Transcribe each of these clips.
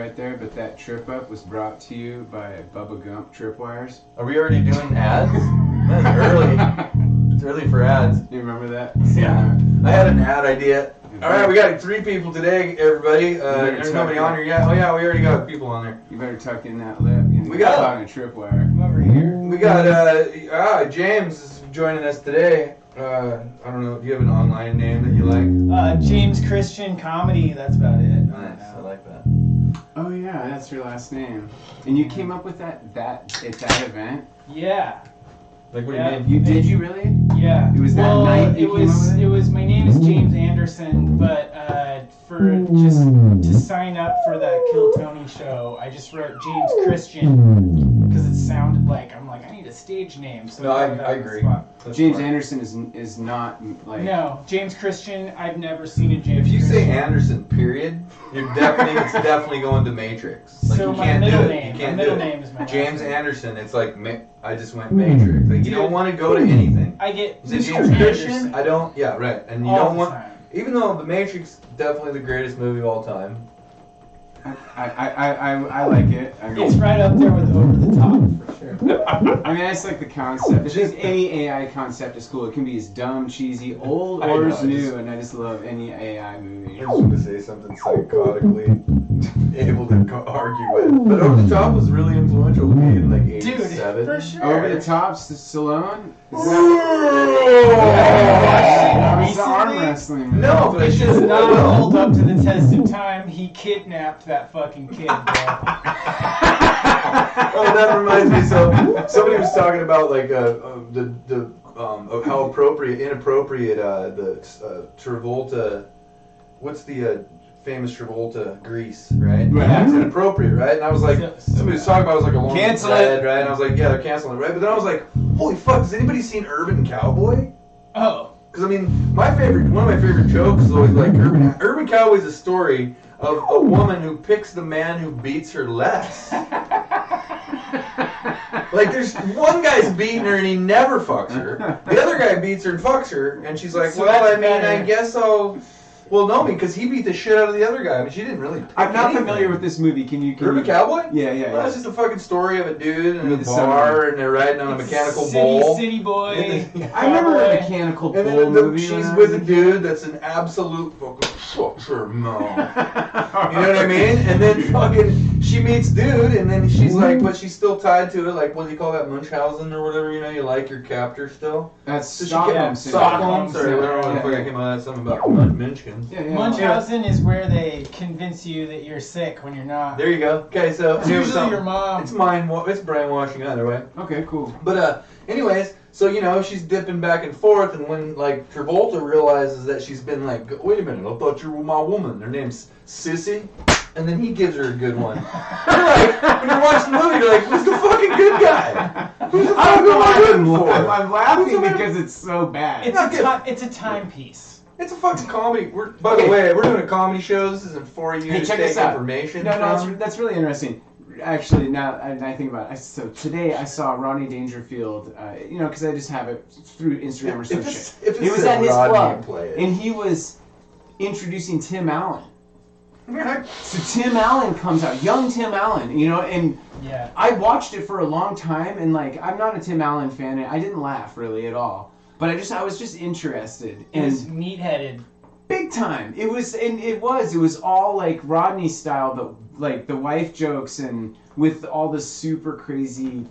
right there, but that trip up was brought to you by Bubba Gump Tripwires. Are we already doing ads? That's early. It's early for ads. Do you remember that? Yeah. I had an ad idea. All right, we got 3 people today, everybody. There's nobody on here yet. Oh yeah, we already got people on there. You better tuck in that lip. We got caught in a tripwire. I'm over here. We got James is joining us today. I don't know. Do you have an online name that you like? James Christian Comedy. That's about it. Nice. I like that. Oh yeah, that's your last name. And you came up with that at that event? Yeah. Like what Yeah. do you mean? Did you really? Yeah. It was that night you came up with it? It was. My name is James Anderson, but for just to sign up for that Kill Tony show, I just wrote James Christian because it sounded like I need a stage name. So No, I agree. That's James smart. Anderson is not like. No, James Christian. I've never seen a James. If you say Christian. Anderson, period, it's definitely going to Matrix. Like So you my can't do middle it. name- You can't my do middle it. name is my James last name. Anderson. It's like I just went Matrix. Like you don't want to go to anything. I get Is it James James Christian? Anderson I don't. Yeah, right. And you all don't the want. time. Even though The Matrix definitely the greatest movie of all time. I like it. I It's mean, right up there with Over the Top for sure. I mean, I just like the concept. It's just any AI concept is cool. It can be as dumb, cheesy, old, I or know, as I new, just- and I just love any AI movie. I just want to say something psychotically able to argue with. But Over the Top was really influential to me in like Dude, '87. for sure. Over the Top's Stallone? Yeah. It's the arm wrestling movie. No, but I It should does have not hold up to the test of time. He kidnapped that fucking kid, bro. Oh, that reminds me. So somebody was talking about like how inappropriate the Travolta. What's the famous Travolta Grease, right? Right. Yeah, it's inappropriate, right? And I was like, So somebody was talking about it was like a long Cancel thread, it. right? And I was like, yeah, they're canceling it, right? But then I was like, holy fuck, has anybody seen Urban Cowboy? Oh. Because I mean, one of my favorite jokes is always like Urban Cowboy is a story of a woman who picks the man who beats her less. Like there's one guy's beating her and he never fucks her. The other guy beats her and fucks her, and she's like, So well, that's I mean, better. I guess I'll. Well, no, because he beat the shit out of the other guy. I mean, she didn't really. Pick I'm not anything. familiar with this movie. Can you? Urban Cowboy? Yeah. Well, it's just a fucking story of a dude in Need a the bar summary. and they're riding on a It's mechanical city, bull. City boy. I remember a cowboy. mechanical bull And then movie. she's when I with was a kid. dude that's an absolute fucking fucker mom. You know what I mean? And then fucking she meets dude, and then she's like, but she's still tied to it. Like, what do you call that, Munchausen or whatever? You know, you like your captor still. That's So she Stockholm can't- Syndrome. Stockholm, sorry, whatever the fuck I Yeah. came out of that, something about Munchkins. Yeah. Munchausen is where they convince you that you're sick when you're not. There you go. Okay, so It's here's usually something. your mom. It's it's brainwashing either way. Okay, cool. But anyways, so you know she's dipping back and forth, and when like Travolta realizes that she's been like, wait a minute, I thought you were my woman. Her name's Sissy, and then he gives her a good one. You're like, when you're watching the movie, you're like, who's the fucking good guy? Who's the I fucking don't know I'm rooting for? I'm laughing Who's the- because it's so bad. It's a timepiece. It's a fucking comedy. By the way, we're doing a comedy show. This isn't for you Hey, to check take this out. information No, from. that's really interesting. Actually, now I think about it. So today I saw Ronnie Dangerfield, because I just have it through Instagram or some If shit. it's- if It it's was a at his Rodney, club, play it. and he was introducing Tim Allen. So Tim Allen comes out, young Tim Allen, and Yeah. I watched it for a long time, and like I'm not a Tim Allen fan, and I didn't laugh really at all. But I was just interested, It was and meat-headed. big time. It was all like Rodney style, but like the wife jokes and with all the super crazy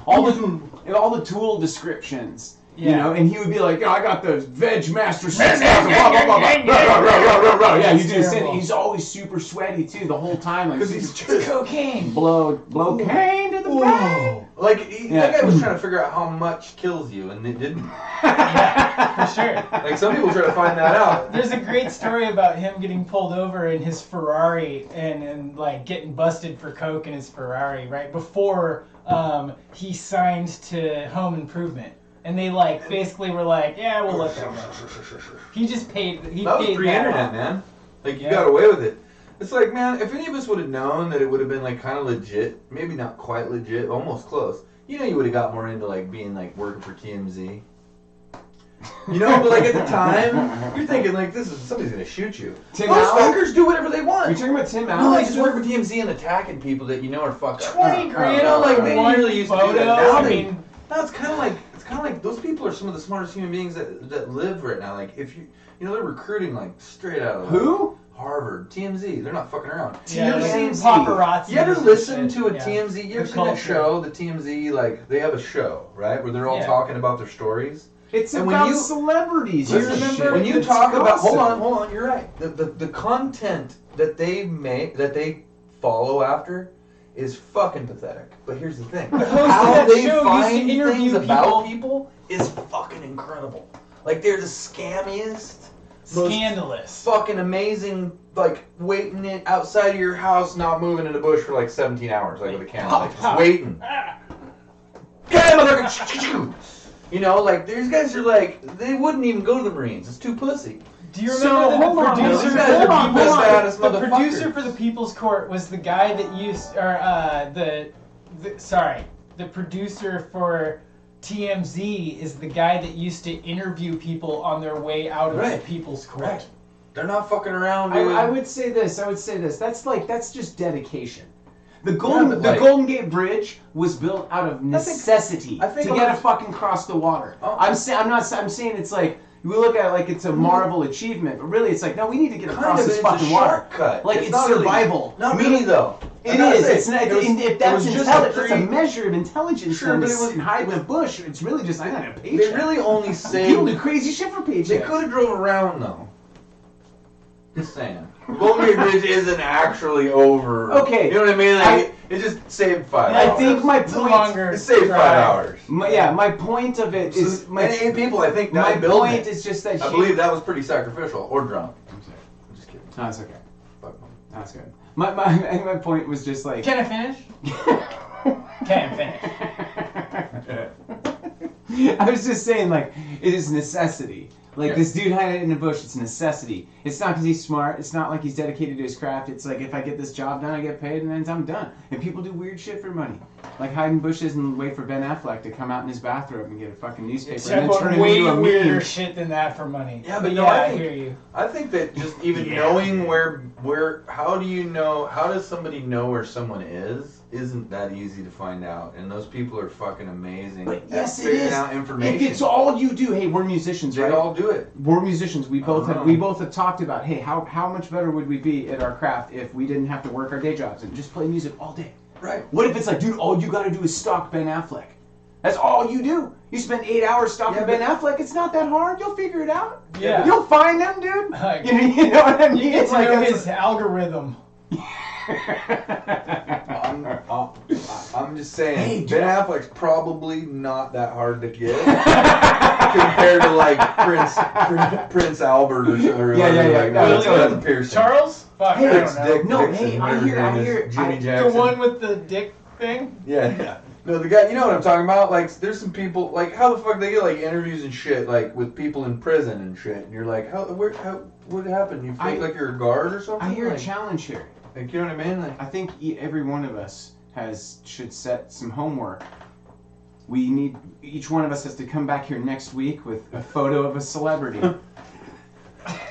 all the tool descriptions. Yeah. And he would be like, I got the Veg Master 6000, blah, blah, blah, blah. Yeah, you do It's the terrible. He's always super sweaty too the whole time, like Because he's super- It's cocaine. blow cane to the brain. Like, Yeah. that guy was trying to figure out how much kills you, and it didn't. Yeah, for sure. Like, some people try to find that out. There's a great story about him getting pulled over in his Ferrari and like getting busted for coke in his Ferrari right before he signed to Home Improvement, and they like basically were like, yeah, we'll let that go. He just paid. He That was paid pre-internet, that off. man. Like, you Yeah. got away with it. It's like, man, if any of us would have known that it would have been, like, kind of legit, maybe not quite legit, almost close, you would have got more into, like, being, like, working for TMZ. You know, but like at the time, you're thinking like somebody's gonna shoot you. Tim Those Allen? fuckers do whatever they want. You're talking about Tim Allen? No, they just work for TMZ and attacking people that you know are fucked up. 20 grand You know, like they one really used to do photo. that. Now I they, mean, no, it's kind of like those people are some of the smartest human beings that live right now. Like if you know they're recruiting like straight out of Who? Harvard, TMZ. They're not fucking around. yeah, you ever like seen paparazzi. You ever and listen shit. to a Yeah. TMZ? You ever The seen that culture. show? The TMZ, like they have a show, right, where they're all Yeah. talking about their stories. It's And when about you- celebrities. You Listen, remember? when you It's talk about gossip. hold on, you're right. The content that they make that they follow after is fucking pathetic. But here's the thing: The host of how that they show used to find interview things about people is fucking incredible. Like they're the scammiest, most Scandalous. fucking amazing. Like waiting it outside of your house, not moving in the bush for like 17 hours, like with a camera, like just waiting. Yeah, motherfucker! You know, like these guys are like they wouldn't even go to the Marines. It's too pussy. Do you So, remember that hold the on, producer those for guys the are the People's best Court, baddest the motherfuckers. producer for the People's Court was the guy that used, the producer for TMZ is the guy that used to interview people on their way out of Right. the People's Court. Right. They're not fucking around, dude. I would say this. That's just dedication. The but Golden Gate Bridge was built out of necessity I think to a get lot a fucking cross the water. Oh. I'm saying it's like we look at it like it's a marvel achievement, but really it's like no, we need to get across this it's fucking a water. shortcut. Like it's not really- survival. Not Meaning- really though. It is. It's not. It was- if that's it was just intelligence, a that's a pre- measure of intelligence. Sure, Then but to it was- sit and hide in a bush. It's really just I got a paycheck. They really only People do saved. crazy shit for They paychecks. could have drove around though. Just saying. Golden Gate Bridge isn't actually over. Okay. You know what I mean? Like, it just saved 5 I hours. think my It's a point. longer It saved 5 drive. hours. My point of it is And 8 people, I think, my died building point it. is just that I believe that was pretty sacrificial. Or drunk. I'm sorry. I'm just kidding. No, it's okay. Fuck them. That's good. My point was just like. Can I finish? Can't finish. I was just saying, like, it is necessity. Like, Yeah. this dude hiding in the bush, it's necessity. It's not because he's smart. It's not like he's dedicated to his craft. It's like, if I get this job done, I get paid, and then I'm done. And people do weird shit for money. Like hide in bushes and wait for Ben Affleck to come out in his bathrobe and get a fucking newspaper Except and then turn him way into a weirder meme. shit than that for money. Yeah, but yeah, no, I I think- hear you. I think that just even Yeah. knowing where, how do you know, how does somebody know where someone is? Isn't that easy to find out? And those people are fucking amazing But at yes, it figuring is. out information. If it's all you do, hey, we're musicians, they right? all do it. We're musicians. We both I have know. we both have talked about, hey, how much better would we be at our craft if we didn't have to work our day jobs and just play music all day? Right. What if it's like, dude, all you got to do is stalk Ben Affleck? That's all you do. You spend 8 hours stalking Yeah, Ben but- Affleck. It's not that hard. You'll figure it out. Yeah. You'll find them, dude. Like, You know what I mean? you get It's to know that's his algorithm. I'm just saying, Hey, dude. Ben Affleck's probably not that hard to get compared to like Prince Albert or something. Yeah. Like, No, that's totally. a piercing. Charles? Fuck, Hey, I Prince don't know. Dick No, Dixon, hey, I whatever his hear- name is, Jimmy The Jackson. one with the dick thing? Yeah. No, the guy, you know what I'm talking about? Like, there's some people, like, how the fuck they get, like, interviews and shit, like, with people in prison and shit, and you're like, what happened? You think, like, you're a guard or something? I hear like, a challenge here. like, you know what I mean? Like, I think every one of us should set some homework. Each one of us has to come back here next week with a photo of a celebrity.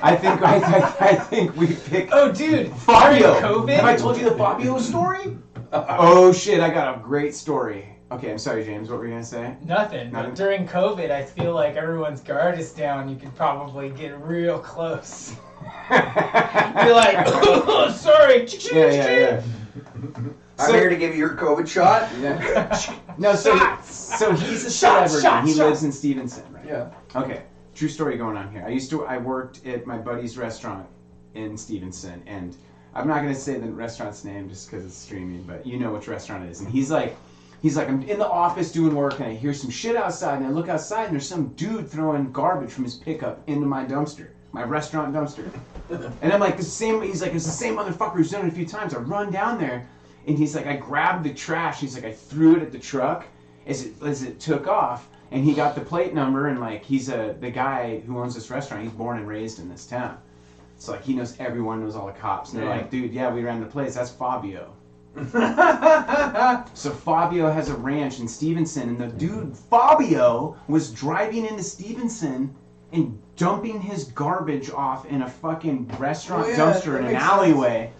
I think we picked Oh, dude. Fabio. During COVID? Have I told you the Fabio story? Oh shit, I got a great story. Okay, I'm sorry, James. What were you gonna say? Nothing. Nothing. But during COVID, I feel like everyone's guard is down. You could probably get real close. You're like, oh, sorry. Yeah. I'm here to give you your COVID shot. Yeah. No, so he's a celebrity. He lives in Stevenson, right? Yeah. Okay, true story going on here. I worked at my buddy's restaurant in Stevenson, and I'm not gonna say the restaurant's name just because it's streaming, but you know which restaurant it is. And he's like, I'm in the office doing work, and I hear some shit outside, and I look outside, and there's some dude throwing garbage from his pickup into my dumpster, my restaurant dumpster. And I'm like, he's like, it's the same motherfucker who's done it a few times. I run down there, and he's like, I grabbed the trash. He's like, I threw it at the truck as it took off, and he got the plate number, and like, he's the guy who owns this restaurant. He's born and raised in this town. So like, he knows everyone, knows all the cops, and they're like, dude, yeah, we ran the place. That's Fabio. So Fabio has a ranch in Stevenson, and the dude Fabio was driving into Stevenson and dumping his garbage off in a fucking restaurant Oh, yeah, dumpster in that an makes alleyway.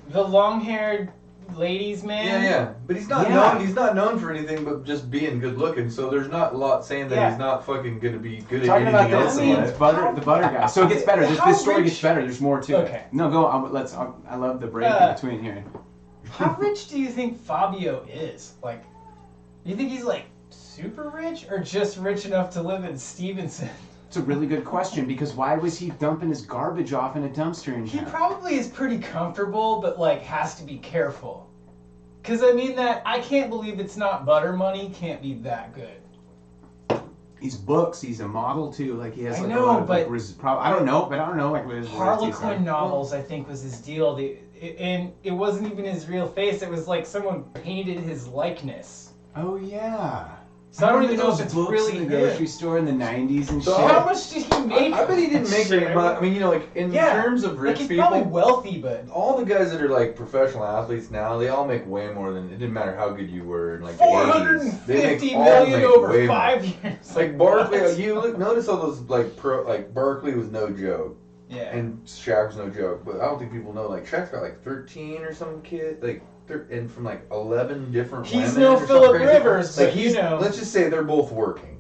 The long-haired ladies man. Yeah, but he's not Yeah. known. He's not known for anything but just being good looking. So there's not a lot saying that Yeah. he's not fucking gonna be good at Talking anything about else this, in life. the butter guy. So it gets better. How This story rich- gets better. There's more to Okay. it. No, go. I love the break in between here. How rich do you think Fabio is? Like, do you think he's like super rich or just rich enough to live in Stevenson? It's a really good question because why was he dumping his garbage off in a dumpster in He town? probably is pretty comfortable, but like has to be careful. Cause I mean that I can't believe it's not butter money. Can't be that good. He's books. He's a model too. Like he has I like know, a lot of but- like, I don't know like what his royalties are. Harlequin novels, I think, was his deal. And it wasn't even his real face. It was like someone painted his likeness. Oh yeah. So I don't Remember even know those if it's books really in the good. grocery store in the '90s and So shit. How much did he make? I bet he didn't make very much. I mean, you know, like in Yeah, terms of like rich he's people, probably wealthy, but all the guys that are like professional athletes now, they all make way more than. It didn't matter how good you were in like the 80s. They 450 all million make over way 5 more. years. Like Barkley, what? you look, notice all those like Barkley was no joke, Yeah. and Shaq was no joke. But I don't think people know like Shaq's got like 13 or some kid, like and from like 11 different. He's women no or something Phillip crazy. Rivers, Like but you know. let's just say they're both working.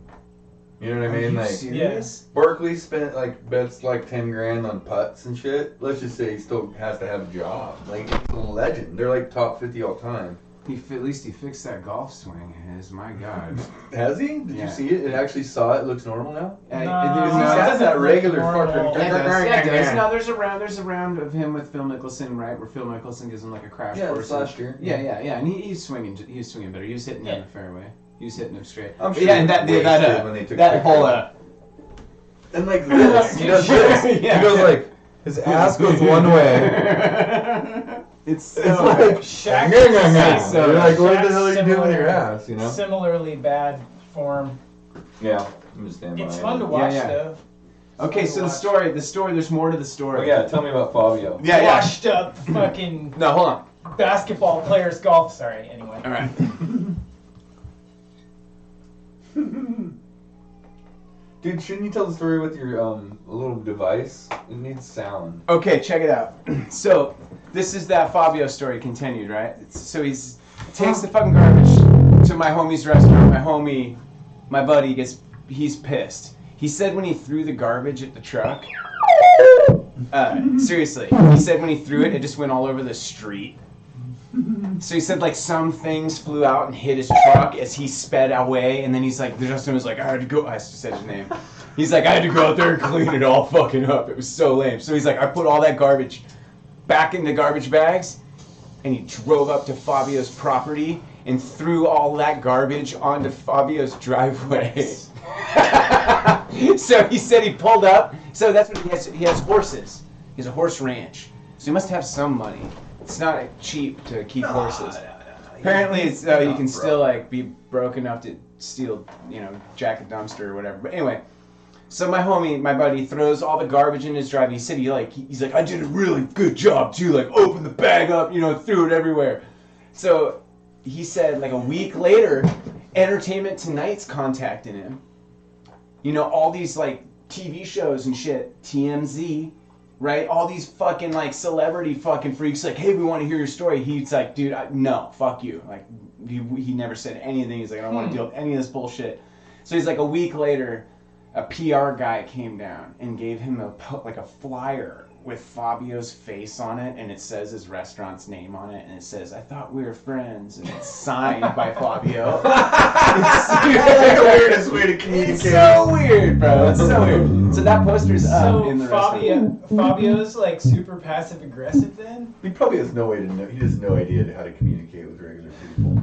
You know what I Are mean? you Like serious? Barkley spent like bets like 10 grand on putts and shit. Let's just say he still has to have a job. Like he's a legend. They're like top 50 all time. At least he fixed that golf swing of his. My God. Has he? Did you see it? It actually saw it. Looks normal now. No, There's it He doesn't has that look regular normal. fucking. Yeah, it does. No, there's a round of him with Phil Mickelson, right? Where Phil Mickelson gives him like a crash Yeah, course. this last year. Yeah, and he's swinging better. He was hitting Yeah. in the fairway. He was hitting him straight. I'm But sure yeah, and he was wasted when they took that pictures. whole And like this, he does this. Yeah. He goes like his ass goes one way. it's so It's like Shaq You're like, what the Shaq's hell are you doing with your similar- ass? You know? Similarly bad form. Yeah. I'm just standing by It's it. fun to watch yeah. though. Okay, so the story, there's more to the story. Oh yeah, tell me about Fabio. Yeah. Washed up fucking No, hold on. basketball players golf. Sorry. Anyway. All right. Dude, shouldn't you tell the story with your little device? It needs sound. Okay, check it out. So, this is that Fabio story continued, right? So he's takes the fucking garbage to my homie's restaurant. My buddy he's pissed. He said when he threw the garbage at the truck, seriously, he said when he threw it, it just went all over the street. So he said like some things flew out and hit his truck as he sped away, and then he's like, Justin was like, I had to go. I said his name. He's like, I had to go out there and clean it all fucking up. It was so lame. So he's like, I put all that garbage back in the garbage bags, and he drove up to Fabio's property and threw all that garbage onto Fabio's driveway. So he said he pulled up. So that's what he has. He has horses. He has a horse ranch. So he must have some money. It's not cheap to keep horses. Apparently, it's you can still like be broke enough to steal, jack a dumpster or whatever. But anyway, so my buddy, throws all the garbage in his drive. He said he's like, I did a really good job too. Like, opened the bag up, threw it everywhere. So he said like a week later, Entertainment Tonight's contacting him. All these like TV shows and shit, TMZ. Right? All these fucking, like, celebrity fucking freaks, like, hey, we want to hear your story. He's like, dude, no, fuck you. Like, he never said anything. He's like, I don't want to deal with any of this bullshit. So he's like, a week later, a PR guy came down and gave him a flyer with Fabio's face on it, and it says his restaurant's name on it, and it says, I thought we were friends, and it's signed by Fabio. It's That's the weirdest way to communicate. It's so weird, bro. It's so weird. So that poster's up So in the restaurant. Fabio's like super passive aggressive then? He probably has no way to know. He has no idea how to communicate with regular people.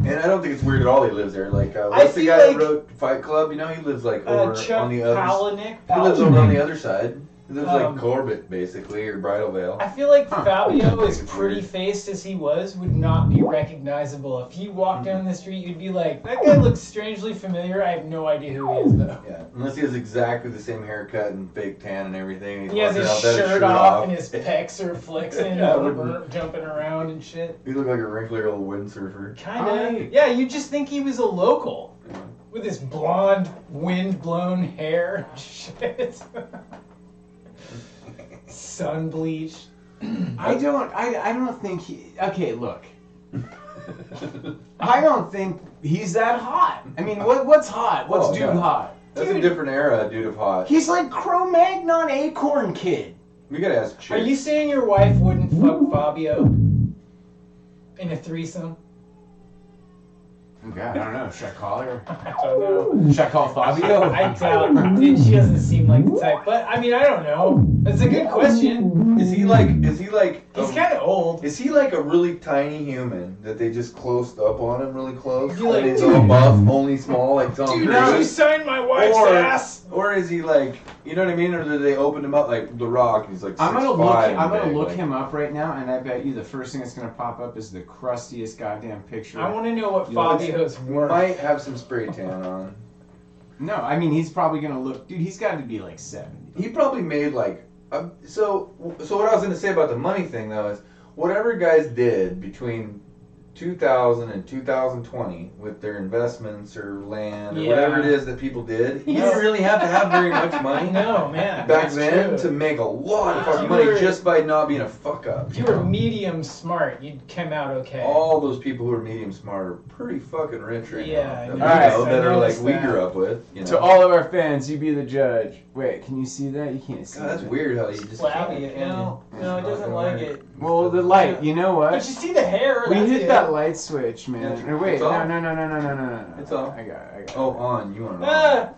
And I don't think it's weird at all. He lives there. Like, what's the feel guy like- that wrote Fight Club? He lives like over Chuck on the other. Palahniuk. He lives over on the other side. He lives like Um, Corbett, basically, or Bridal Veil. I feel like Fabio, as It's pretty weird. faced as he was, would not be recognizable. If he walked down the street, you'd be like, that guy looks strangely familiar. I have no idea who he is, though. Yeah, unless he has exactly the same haircut and fake tan and everything. He's He has walking his out without shirt off and his pecs are flexing Yeah, and jumping around and shit. He looked like a wrinkly old windsurfer. Kinda. Yeah, you just think he was a local. with his blonde, wind-blown hair. Shit. Sun bleached. I don't think he. Okay, look. I don't think he's that hot. I mean, what's hot? What's dude hot? That's a different era, dude of hot. He's like Cro-Magnon Acorn Kid. We gotta ask Chick. Are you saying your wife wouldn't fuck Fabio in a threesome? Oh God, I don't know. Should I call her? I don't know. Should I call Fabio? I doubt it. She doesn't seem like the type. But I mean, I don't know. That's a good question. Is he like? He's kind of old. Is he like a really tiny human that they just closed up on him really close? Is he like, and he's all buff, only small, like Tom Dude, Cruise? now you signed my wife's ass. Or is he like, you know what I mean? Or did they open him up like The Rock? And he's like 6'5". I'm gonna look him up right now, and I bet you the first thing that's gonna pop up is the crustiest goddamn picture. I want to know what Fabio's He worth. might have some spray tan on. No, I mean he's probably gonna look. Dude, he's got to be like 70. He probably made like. So what I was gonna say about the money thing though is whatever guys did between 2000 and 2020 with their investments or land or whatever it is that people did, you didn't really have to have very much money. No, man. Back that's then true. to make a lot of fucking money just by not being a fuck up. If you were medium smart, you'd come out okay. All those people who are medium smart are pretty fucking rich right Yeah, now. I noticed- That I are like noticed we that. grew up with. You know. To all of our fans, you be the judge. Wait, can you see that? You can't see. God, that's that. weird how you just Flabby, can't. no, It's it not doesn't gonna like work. it. Well, the light. You know But what? you see the hair. We that's hit it. that light switch, man. Yeah, Or wait, it's on. no. It's on. I got it. Oh, on. You want to know? Ah,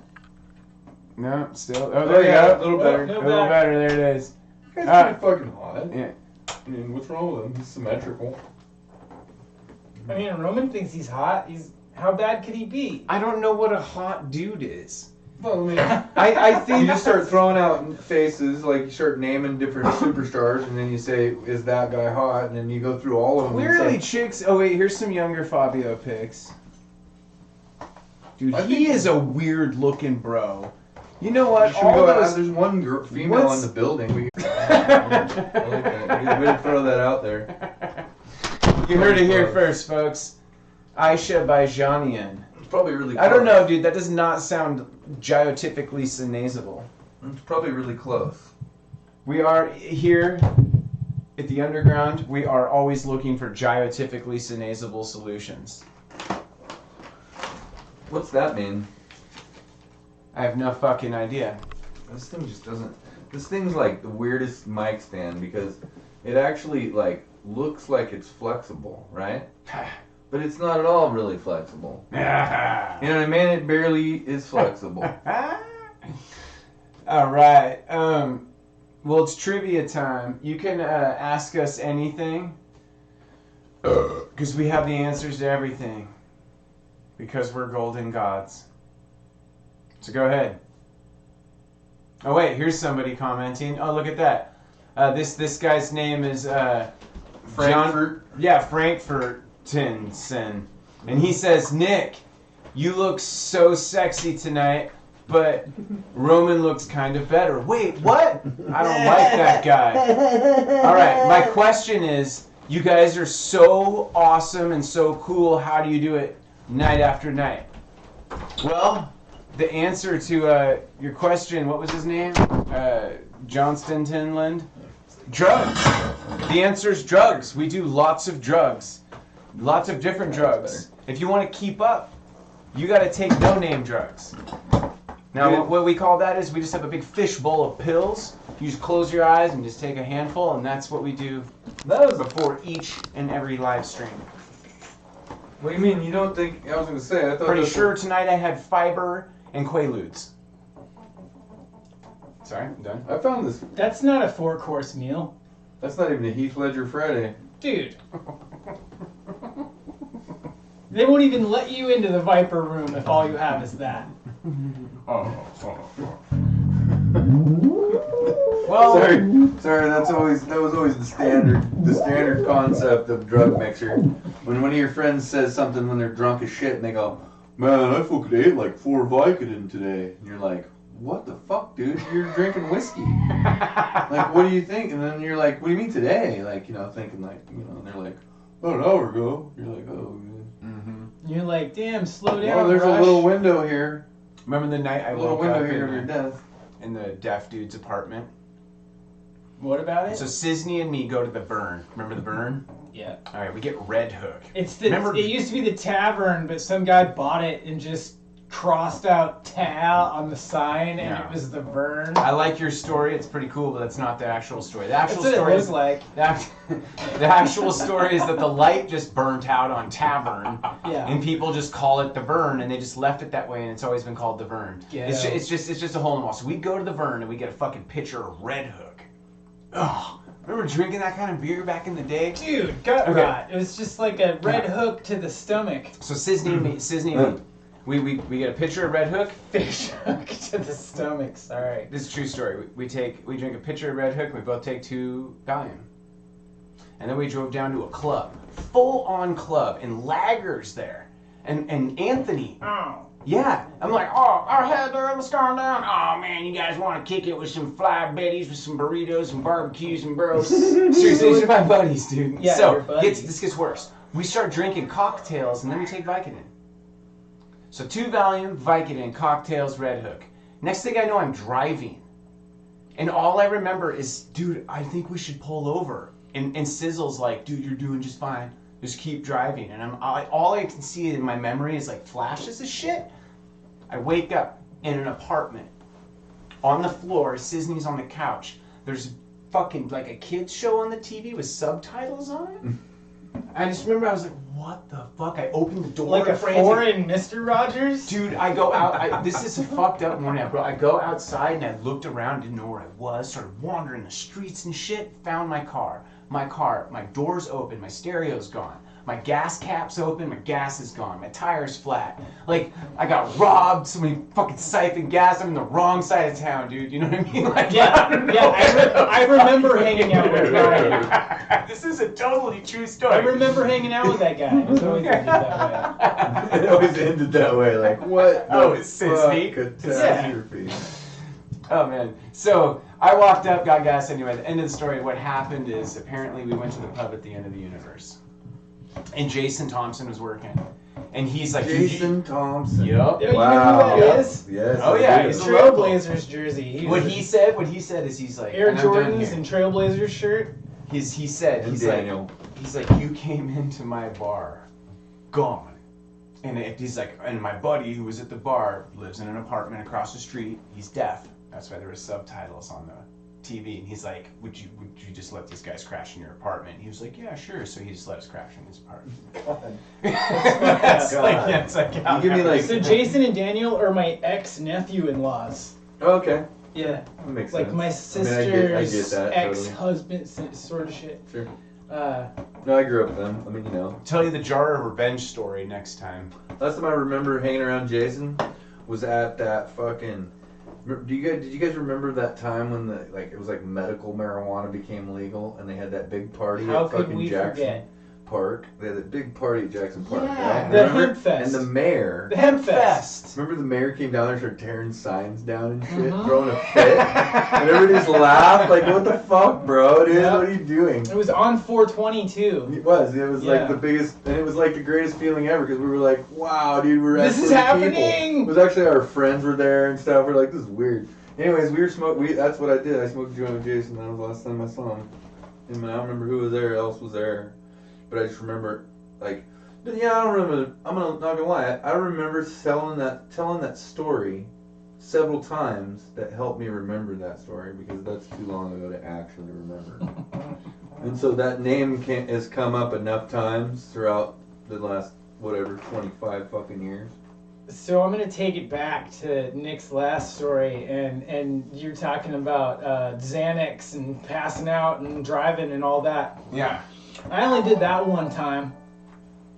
No, still. Oh, there you yeah, go. a little better. No A little back. better. There it is. That's Ah. pretty fucking hot. Yeah. I mean, what's wrong with him? He's symmetrical. I mean, Roman thinks he's hot. How bad could he be? I don't know what a hot dude is. Well, I mean, I think you just start throwing out faces, like you start naming different superstars, and then you say, "Is that guy hot?" And then you go through all of them. and Clearly, say, chicks. Oh wait, here's some younger Fabio pics. Dude, I he think- is a weird looking bro. You know what? Should we All go those. There's one female What's- in the building. I like that. We didn't throw that out there. You heard it here first, folks. Aisha Bajanian. It's probably really. I don't close. know, dude. That does not sound gyotypically nasal. It's probably really close. We are here at the underground. We are always looking for gyotypically nasal solutions. What's that mean? I have no fucking idea. This thing just doesn't. This thing's like the weirdest mic stand because it actually like looks like it's flexible, right? But it's not at all really flexible. You know what I mean? It barely is flexible. All right. Well, it's trivia time. You can ask us anything because we have the answers to everything because we're golden gods. So go ahead. Oh wait, here's somebody commenting. Oh, look at that. This guy's name is Frankfurt. Frankfurtensen. And he says, Nick, you look so sexy tonight, but Roman looks kind of better. Wait, what? I don't like that guy. All right, my question is, you guys are so awesome and so cool. How do you do it night after night? Well, the answer to your question, what was his name? Johnston Tinland? Drugs. The answer is drugs. We do lots of drugs. Lots of different drugs. If you want to keep up, you got to take no-name drugs. Now, what we call that is we just have a big fish bowl of pills. You just close your eyes and just take a handful, and that's what we do before each and every live stream. What do you mean? You don't think? I was gonna say. I thought. Pretty that's sure tonight I had fiber and Quaaludes. Sorry, I'm done. I found this. That's not a 4-course meal. That's not even a Heath Ledger Friday. Dude. They won't even let you into the Viper room if all you have is that. Well, Sorry. That was always the standard concept of drug mixer. When one of your friends says something when they're drunk as shit and they go, "Man, I fucking ate like 4 Vicodin today," and you're like, "What the fuck, dude? You're drinking whiskey. Like, what do you think?" And then you're like, "What do you mean today?" Like, thinking like, and they're like, "Oh, an hour ago." You're like, "Oh." mm-hmm. You're like, damn, slow down. Well, there's Rush. a little window here. Remember the night I A little woke window up here of your death. in the deaf dude's apartment? What about it? So Sisney and me go to the Burn. Remember the Burn? Yeah. All right, we get Red Hook. It's the. Remember- It used to be the tavern, but some guy bought it and just crossed out "ta" on the sign, and Yeah. it was the Burn. I like your story. It's pretty cool, but that's not the actual story. The actual That's what story it is looks like. the actual story is that the light just burnt out on Tavern, Yeah. and people just call it the Burn, and they just left it that way, and it's always been called the Burn. Yeah. It's just a hole in the wall. So we go to the Burn and we get a fucking pitcher of Red Hook. Ugh. Remember drinking that kind of beer back in the day? Dude, gut Okay. rot. It was just like a red hook to the stomach. So Sisney and me, we get a pitcher of Red Hook. Fish hook to the stomach. Sorry. This is a true story. We drink a pitcher of Red Hook. And we both take 2 Valium, and then we drove down to a club, full on club, and laggers there, and Anthony. Oh. Yeah, I'm like, oh, Heather, what's going down? Oh man, you guys want to kick it with some fly betties, with some burritos and barbecues and bros? Seriously, these are my buddies, dude. Yeah, so your buddies. this gets worse. We start drinking cocktails, and then we take Vicodin. So 2 Valium, Vicodin, cocktails, Red Hook. Next thing I know, I'm driving, and all I remember is, dude, I think we should pull over. And Sizzle's like, dude, you're doing just fine. Just keep driving. And all I can see in my memory is like flashes of shit. I wake up in an apartment. On the floor, Sisney's on the couch. There's fucking like a kid's show on the TV with subtitles on it. I just remember I was like, what the fuck? I opened the door. Like a frantic- foreign Mr. Rogers? Dude, I go out. This is a fucked up morning, bro. I go outside and I looked around, didn't know where I was, started wandering the streets and shit, found my car. My door's open, my stereo's gone. My gas cap's open, my gas is gone, my tire's flat. Like, I got robbed, somebody fucking siphoned gas, I'm in the wrong side of town, dude. You know what I mean? Like, I remember hanging out with that. This is a totally true story. I remember hanging out with that guy. It was always ended that way. It always ended that way. Like, what? Oh, the it's Sisney? catastrophe. Oh man. So I walked up, got gas anyway. The end of the story, what happened is apparently we went to the pub at the end of the universe. And Jason Thompson was working. And he's like, Jason Thompson. Yup. You know Wow. who that is? Yes. Oh, I yeah, do. he's a Trailblazers jersey. What he said is he's like, Air and I'm done Jordans here. and Trailblazers shirt. He said, And he's Daniel. like, you came into my bar, gone. And he's like, and my buddy who was at the bar lives in an apartment across the street. He's deaf. That's why there were subtitles on the TV. And he's like, would you just let these guys crash in your apartment? And he was like, yeah, sure. So he just let us crash in his apartment. God. It's God. like, yeah, it's like, You give me like. So Jason and Daniel are my ex-nephew-in-laws. Oh, okay. Yeah. That makes Like sense. my I sister's get that. ex-husband, sort of shit. Totally. Sure. Uh, No, I grew up with them. I mean, you know. Tell you the jar of revenge story next time. Last time I remember hanging around Jason was at that fucking. Did you guys remember that time when it was like medical marijuana became legal and they had that big party how at could fucking we Jackson forget? Park? They had that big party at Jackson Park. Yeah, right? the Remember? Hemp Fest. And the mayor. The Hemp Fest. Remember the mayor came down there and started tearing signs down and shit, Mhm. throwing a fit, and everybody just laughed like, "What the fuck, bro? Dude, Yep. what are you doing?" It was on 420 too. It was Yeah. like the biggest, and it was like the greatest feeling ever because we were like, "Wow, dude, we're This is actually happening!" people." It was actually our friends were there and stuff. We're like, "This is weird." Anyways, that's what I did. I smoked a joint with Jason. That was the last time I saw him. And I don't remember who was there, else was there, but I just remember like. But yeah, I don't remember. Not gonna lie. I remember telling that story several times. That helped me remember that story because that's too long ago to actually remember. And so that name has come up enough times throughout the last 25 fucking years. So I'm gonna take it back to Nick's last story, and you're talking about Xanax and passing out and driving and all that. Yeah. I only did that one time.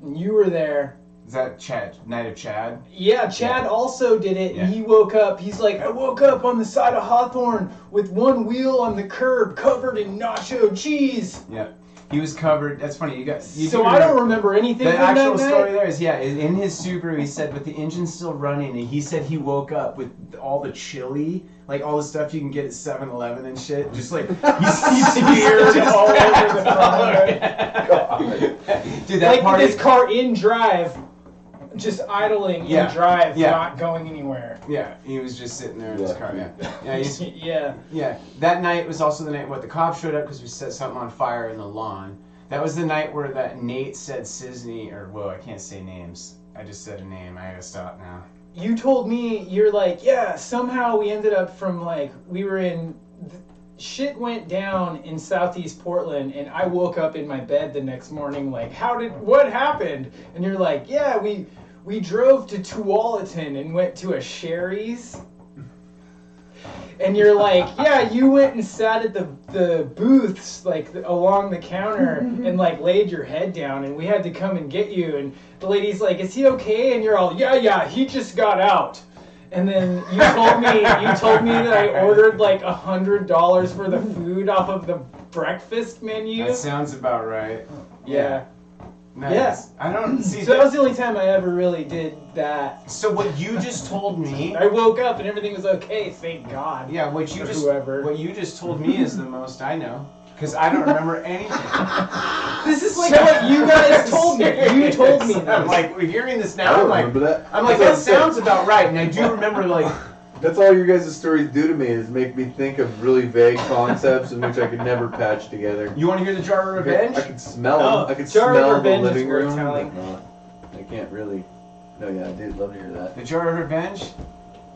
And you were there. Is that Chad? Night of Chad? Yeah, Chad also did it, Yeah. and he woke up. He's like, I woke up on the side of Hawthorne with one wheel on the curb covered in nacho cheese. Yeah. He was covered. That's funny. You So I don't remember anything The from actual that story night. there is, yeah, in his Subaru, he said with the engine still running, and he said he woke up with all the chili, like all the stuff you can get at 7-Eleven and shit, just like he's smeared all over the front. Dude, that Like party. this car in drive. Just idling Yeah. in drive, Yeah. not going anywhere. Yeah, he was just sitting there in his car. Yeah, Yeah. yeah. That night was also the night the cops showed up because we set something on fire in the lawn. That was the night where that Nate said Sisney, or whoa, I can't say names. I just said a name. I gotta stop now. You told me, you're like, yeah, somehow we ended up from like, we were in, shit went down in Southeast Portland, and I woke up in my bed the next morning like, what happened? And you're like, yeah, we drove to Tualatin and went to a Sherry's. And you're like, yeah, you went and sat at the booths, like, along the counter and, like, laid your head down, and we had to come and get you. And the lady's like, is he okay? And you're all, yeah, he just got out. And then you told me that I ordered, like, $100 for the food off of the breakfast menu. That sounds about right. Yeah. Nice. Yeah. I don't see. So that was the only time I ever really did that. So what you just told me. I woke up and everything was okay, thank God. Yeah, what you just told me is the most I know, because I don't remember anything. This is like what you guys told me. You told me that. I'm like, we're hearing this now. I don't I'm like, remember that. I'm like, that sounds about right, and I do remember like. That's all your guys' stories do to me is make me think of really vague concepts in which I could never patch together. You want to hear the Jar of Revenge? I could smell them. I could Jar of smell the Revenge living is worth room. telling. But no, I can't really. No, yeah, I did love to hear that. The Jar of Revenge?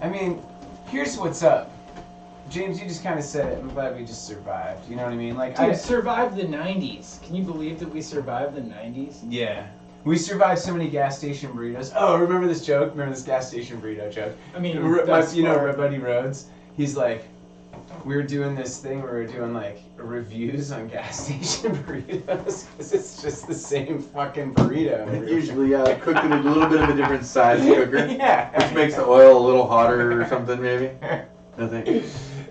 I mean, here's what's up. James, you just kind of said it. I'm glad we just survived. You know what I mean? Like, Dude, survived the 90s. Can you believe that we survived the 90s? Yeah. We survived so many gas station burritos. Oh, remember this joke? Remember this gas station burrito joke? I mean, my buddy Rhodes. He's like, we were doing this thing where we were doing like reviews on gas station burritos because it's just the same fucking burrito. Usually, cooked in a little bit of a different size cooker. Yeah. Which makes the oil a little hotter or something, maybe. Nothing.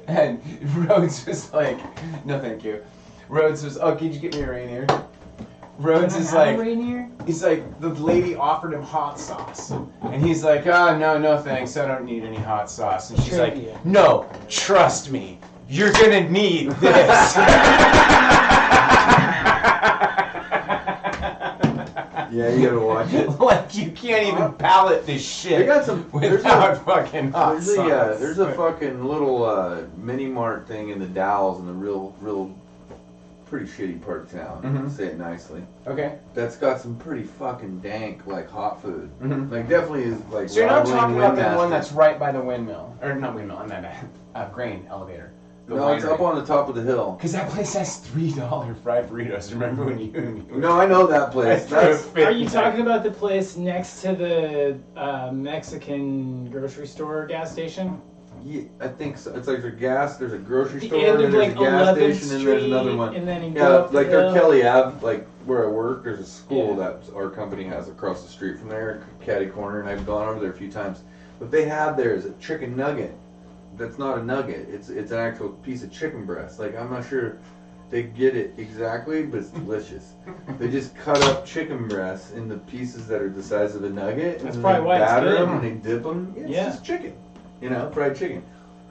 And Rhodes was like, no, thank you. Rhodes was, oh, could you get me a Rainier? Rhodes is like, he's like, the lady offered him hot sauce. And he's like, oh, no, thanks. I don't need any hot sauce. And she's like, no, trust me. You're going to need this. Yeah, you gotta watch it. Like, you can't even palate this shit. They got some without fucking hot sauce. There's a fucking little mini mart thing in the Dalles in the real pretty shitty part of town. Mm-hmm. Say it nicely. Okay. That's got some pretty fucking dank, like, hot food. Mm-hmm. Like, definitely is, like, so you're not talking about the Windmaster. one that's right by the windmill. Or not windmill, I meant grain elevator. No, it's up on the top of the hill. Because that place has $3 fried burritos. Remember when you... No, I know that place. Are you talking about the place next to the Mexican grocery store gas station? Yeah, I think so. It's like there's a grocery The store, end of, and there's like, a gas 11th station, and there's another Street, one. and then you yeah, go up like the our hill. Kelly Ave, like where I work, there's a school Yeah. that our company has across the street from there, Caddy Corner, and I've gone over there a few times. What they have there is a chicken nugget. That's not a nugget. It's an actual piece of chicken breast. Like, I'm not sure they get it exactly, but it's delicious. They just cut up chicken breasts into pieces that are the size of a nugget, That's and probably they why it's batter good. them and they dip them. It's just chicken, fried chicken.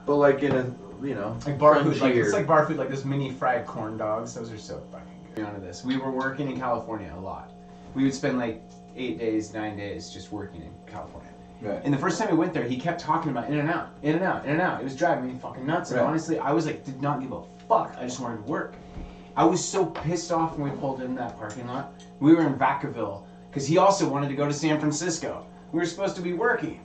But like in a, like bar food, like crunchier. it's like bar food, like those mini fried corn dogs. Those are so fucking good. On to this, we were working in California a lot. We would spend like 8 days, 9 days just working in California. Right. And the first time we went there, he kept talking about in and out, in and out, in and out. It was driving me fucking nuts. And Right. honestly, I was like, did not give a fuck. I just wanted to work. I was so pissed off when we pulled in that parking lot. We were in Vacaville because he also wanted to go to San Francisco. We were supposed to be working.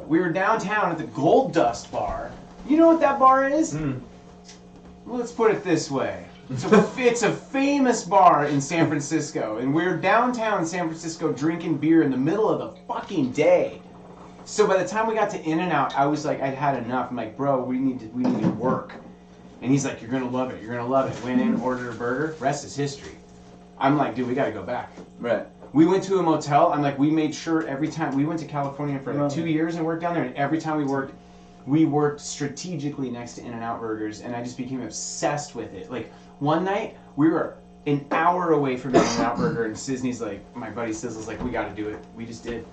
We were downtown at the Gold Dust Bar. You know what that bar is? Well, let's put it this way. It's a famous bar in San Francisco, and we're downtown San Francisco drinking beer in the middle of the fucking day. So by the time we got to In-N-Out, I was like, I'd had enough. I'm like, bro, we need to work. And he's like, you're gonna love it. You're gonna love it. Went in, ordered a burger. Rest is history. I'm like, dude, we gotta go back. Right. We went to a motel. I'm like, we made sure every time we went to California for like 2 years and worked down there, and every time we worked strategically next to In-N-Out Burgers, and I just became obsessed with it. Like one night, we were an hour away from In-N-Out Burger, and Sisney's like, my buddy Sizzle's like, we gotta do it. We just did.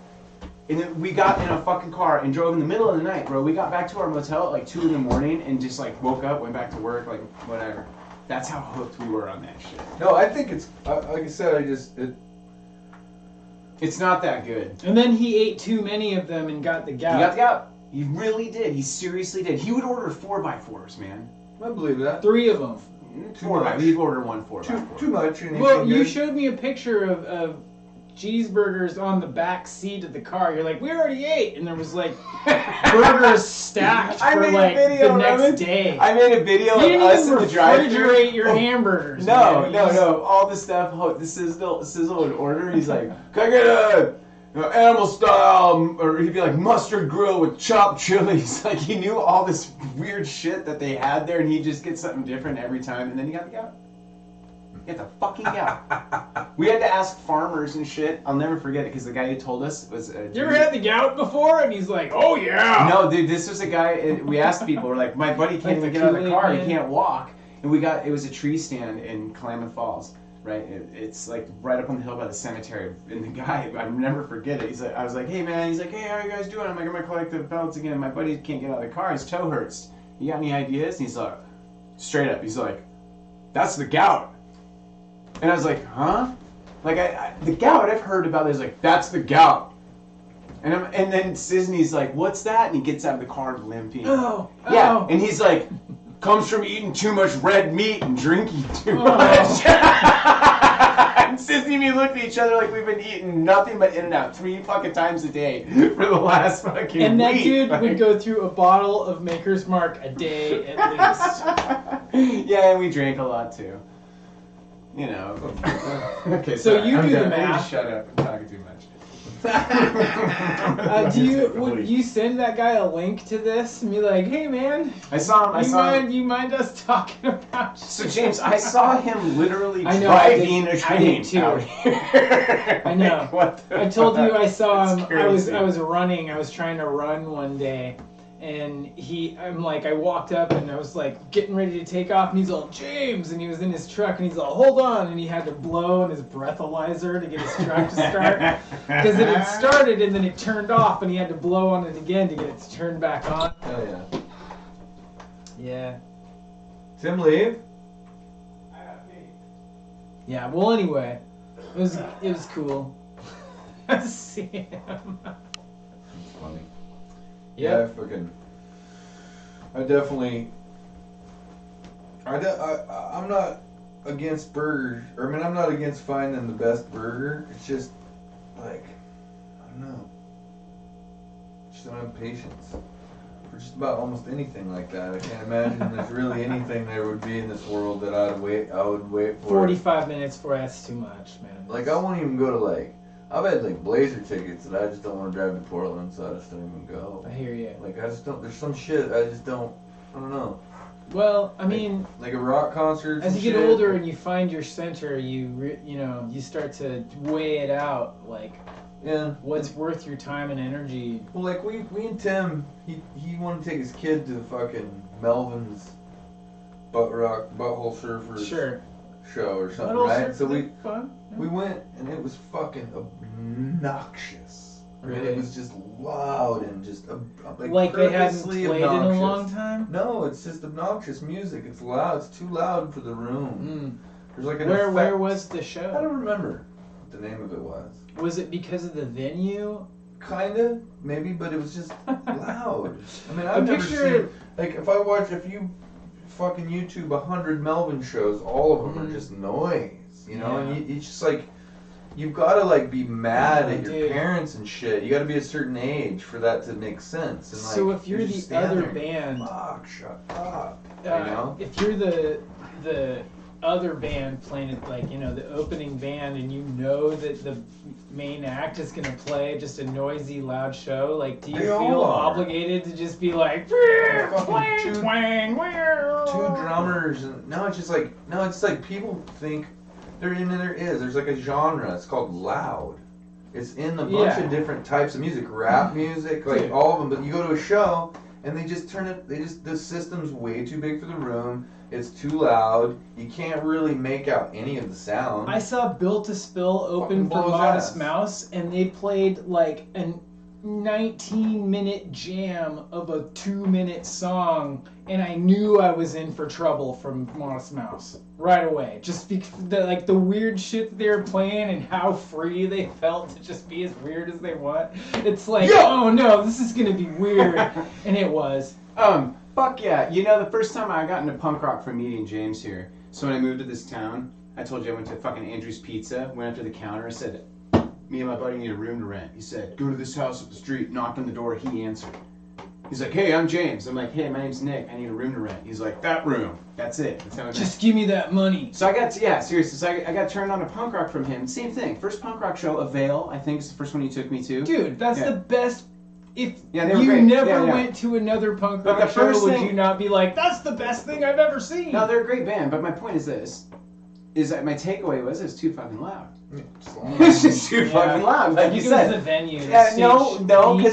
And then we got in a fucking car and drove in the middle of the night, bro. We got back to our motel at like 2 in the morning and just like woke up, went back to work, like whatever. That's how hooked we were on that shit. No, I think it's like I said. It's not that good. And then he ate too many of them and got the gout. He got the gout. He really did. He seriously did. He would order 4x4s, man. I believe that. 3 of them. He'd order one 4x4. Too much. Well, you showed me a picture of cheeseburgers on the back seat of the car. You're like, we already ate, and there was like burgers stacked for like the next day. I made a video of us in the drive-thru. You didn't refrigerate your hamburgers. No. All the stuff. The sizzle would order. He's like, can I get a animal style, or he'd be like mustard grill with chopped chilies. Like he knew all this weird shit that they had there, and he'd just get something different every time, and then he got the gout. He got the fucking gout. We had to ask farmers and shit. I'll never forget it because the guy who told us was. You ever had the gout before? And he's like, oh yeah. No, dude, this was a guy. And we asked people. We're like, my buddy can't even get out of the car. He can't walk. And it was a tree stand in Klamath Falls. Right, it's like right up on the hill by the cemetery. And the guy, I never forget it. I was like, hey man. He's like, hey, how are you guys doing? I'm like, I'm gonna collect the pellets again. My buddy can't get out of the car. His toe hurts. You got any ideas? And he's like, straight up. He's like, that's the gout. And I was like, huh? Like the gout I've heard about. He's like, that's the gout. And then Disney's like, what's that? And he gets out of the car limping. Oh. Yeah. And he's like, comes from eating too much red meat and drinking too much. And Sissy and me looked at each other like we've been eating nothing but In-N-Out 3 fucking times a day for the last fucking week. And that dude would go through a bottle of Maker's Mark a day at least. Yeah, and we drank a lot too. You know. Okay, so sorry. You I'm do done. the math. Just shut up. I'm talking too much. Would you send that guy a link to this and be like, hey man, I saw him. You mind us talking about? So James, I saw him literally driving a train out here. I know. Like, I told you I saw him. Crazy. I was running. I was trying to run one day. And I walked up and I was like getting ready to take off, and he's all, James, and he was in his truck and he's all, hold on, and he had to blow in his breathalyzer to get his truck to start because it had started and then it turned off, and he had to blow on it again to get it to turn back on. Oh yeah. Yeah. Tim, leave. Yeah. Well, anyway, it was cool to see him. It's funny. Yep. Yeah, I'm not against burgers. I'm not against finding the best burger. It's just, like, I don't know. Just don't have patience for just about almost anything like that. I can't imagine there's really anything there would be in this world that I would wait for. 45 minutes for that's too much, man. Like, I won't even go to, like, I've had like Blazer tickets that I just don't want to drive to Portland, so I just don't even go. I hear you. Like I just don't. There's some shit I don't know. Well, I mean, like a rock concert. As you get older and you find your center, you start to weigh it out. Like, yeah, what's worth your time and energy? Well, like we and Tim, he wanted to take his kid to fucking Melvin's Butthole Surfers show or something, right? So we went, and it was fucking obnoxious. Really? It was just loud and just like they hadn't played obnoxious. in a long time. No, it's just obnoxious music. It's loud. It's too loud for the room. There's like where was the show? I don't remember what the name of it was. Was it because of the venue? Kinda, maybe, but it was just loud. I mean, I've never seen, like, if you fucking YouTube 100 Melvin shows, all of them are just noise, you know? Yeah. And it's just like, you've got to like be mad at your parents and shit. You got to be a certain age for that to make sense. And, like, so if you're the other band, fuck, shut up. You know? If you're the other band playing it, like, you know, the opening band, and you know that the main act is gonna play just a noisy, loud show, like, do you feel obligated to just be like, twang, twang, two drummers, and it's like people think there's like a genre. It's called loud. It's in a bunch of different types of music, rap music, like all of them. But you go to a show and they just turn it. The system's way too big for the room. It's too loud. You can't really make out any of the sound. I saw Built to Spill open for Modest Mouse, and they played like 19-minute jam of a 2-minute song, and I knew I was in for trouble from Modest Mouse right away. Just because the weird shit that they were playing and how free they felt to just be as weird as they want. It's like, oh no, this is gonna be weird, and it was. Fuck yeah. You know, the first time I got into punk rock from meeting James here, so when I moved to this town, I told you I went to fucking Andrew's Pizza, went up to the counter, said, me and my buddy need a room to rent. He said, go to this house up the street, knocked on the door, he answered. He's like, hey, I'm James. I'm like, hey, my name's Nick, I need a room to rent. He's like, that room. That's it. That's how I met. Just give me that money. So I got, seriously, so I got turned on to punk rock from him. Same thing. First punk rock show, Avail, I think is the first one he took me to. Dude, that's the best. If they were you great. never went to another punk rock the show, first would thing- you not be like, that's the best thing I've ever seen? No, they're a great band, but my point is this, is that my takeaway was it's too fucking loud. It's just too fucking loud, like you Because said. the venue. No,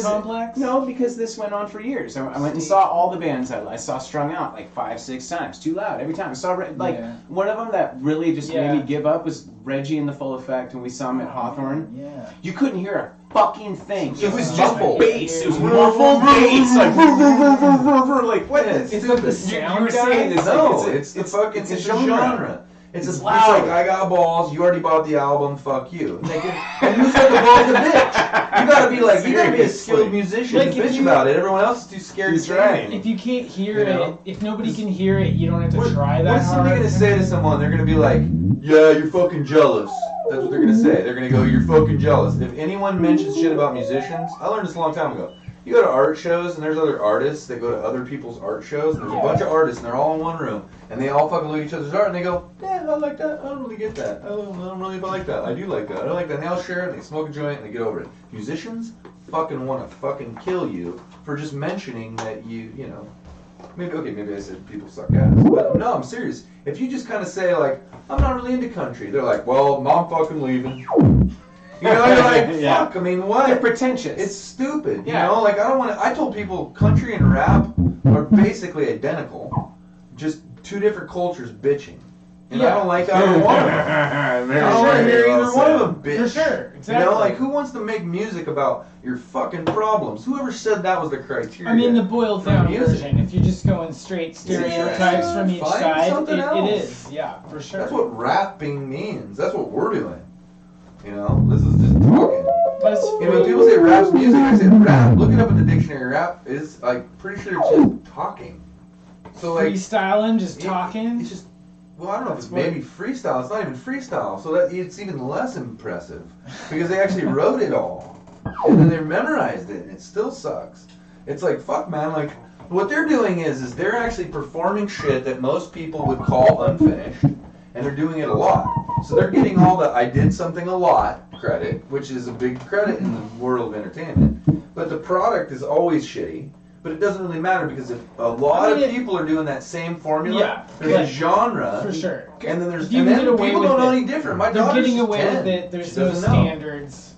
Complex? because this went on for years. I went and saw all the bands I saw strung out like 5-6 times, too loud every time. I saw one of them that really just made me give up was Reggie and the Full Effect when we saw him at Hawthorne. Yeah. You couldn't hear a fucking thing. It was just muffled. bass. It was muffled bass, like what is? It's like the sound you were saying guy? this. No, like, it's a genre. genre. It's loud. like, I got balls, you already bought the album, fuck you. And who said the ball's a bitch? You gotta be like, you gotta be a skilled musician Like, to if bitch you- about it. Everyone else is too scared to He's say right. anything. If you can't hear You know? it, if nobody can hear it, you don't have to try that What is somebody hard. gonna say to someone? They're gonna be like, yeah, you're fucking jealous. That's what they're gonna say. They're gonna go, you're fucking jealous. If anyone mentions shit about musicians, I learned this a long time ago. You go to art shows and there's other artists that go to other people's art shows and there's a bunch of artists and they're all in one room and they all fucking look at each other's art and they go, yeah, I like that. I don't really get that. I don't really like that. I do like that. I don't like that. And they all share it and they smoke a joint and they get over it. Musicians fucking want to fucking kill you for just mentioning that you know, maybe I said people suck ass. But no, I'm serious. If you just kind of say like, I'm not really into country, they're like, well, I'm fucking leaving. You know, you're like, fuck, I mean, what? They're pretentious. It's stupid, you Yeah. know? Like, I told people country and rap are basically identical, just two different cultures bitching. And I don't like either one of them. I don't want to hear either one of them bitch. For sure, exactly. You know, like, who wants to make music about your fucking problems? Whoever said that was the criteria? I mean, the boiled down music. version. If you're just going straight stereotypes from each Find side, something it else. is. Yeah, for sure. That's what rapping means. That's what we're doing. You know, this is just talking. That's You know, when people say rap's music, I say rap. Look it up in the dictionary. Rap is, like, pretty sure it's just talking. So, like, freestyling, just talking. It's just, well, I don't know if it's maybe freestyle. It's not even freestyle, so that it's even less impressive because they actually wrote it all and then they memorized it, and it still sucks. It's like, fuck, man. Like, what they're doing is they're actually performing shit that most people would call unfinished, and they're doing it a lot. So they're getting all the I did something a lot credit, which is a big credit in the world of entertainment. But the product is always shitty. But it doesn't really matter because if a lot of people are doing that same formula, there's a genre, for sure. and then there's You and can then get away people with don't know it. any different. My They're daughter's getting just away 10. with it. There's She no doesn't know. standards.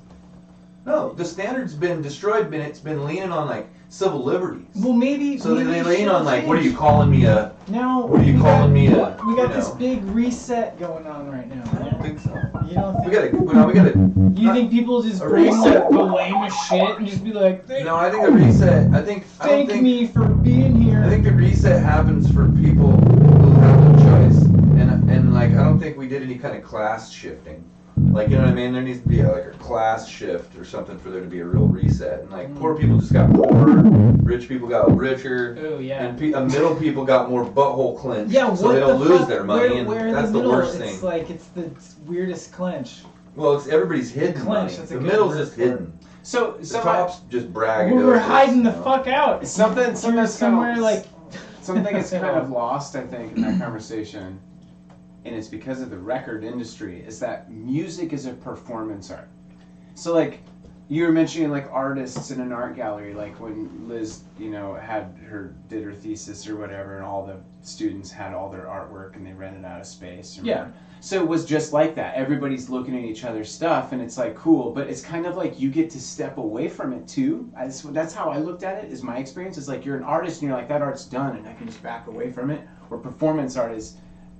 No, the standard's been destroyed. It's been leaning on like civil liberties. Well, maybe. So maybe they lean she'll on like, what are you change. calling me a? No. What are you calling me a? We got you this know? big reset going on right now. I don't think so. You don't think? We gotta. You think people just a bring reset. the lamest shit and just be like, No, I think the reset. I don't thank think. me for being here. I think the reset happens for people who have no choice, and like I don't think we did any kind of class shifting. Like, you know what I mean? There needs to be like a class shift or something for there to be a real reset. And like poor people just got poorer, rich people got richer, Oh yeah. and middle people got more butthole clenched. Yeah, so what they don't the lose fuck? their money, where and that's the middle? worst It's thing. like it's the weirdest clench. Well, it's everybody's hidden clench, money. that's a The good middle's word just for it. hidden. So The top's just bragging. We're hiding the fuck out. Something You're somewhere like. something that's kind of lost, I think, in that conversation, and it's because of the record industry, is that music is a performance art. So like you were mentioning like artists in an art gallery, like when Liz, you know, did her thesis or whatever, and all the students had all their artwork and they rented out a space. Yeah. So it was just like that. Everybody's looking at each other's stuff, and it's like cool, but it's kind of like you get to step away from it too. That's how I looked at it. Is my experience is like you're an artist and you're like that art's done, and I can just back away from it. Or performance art is,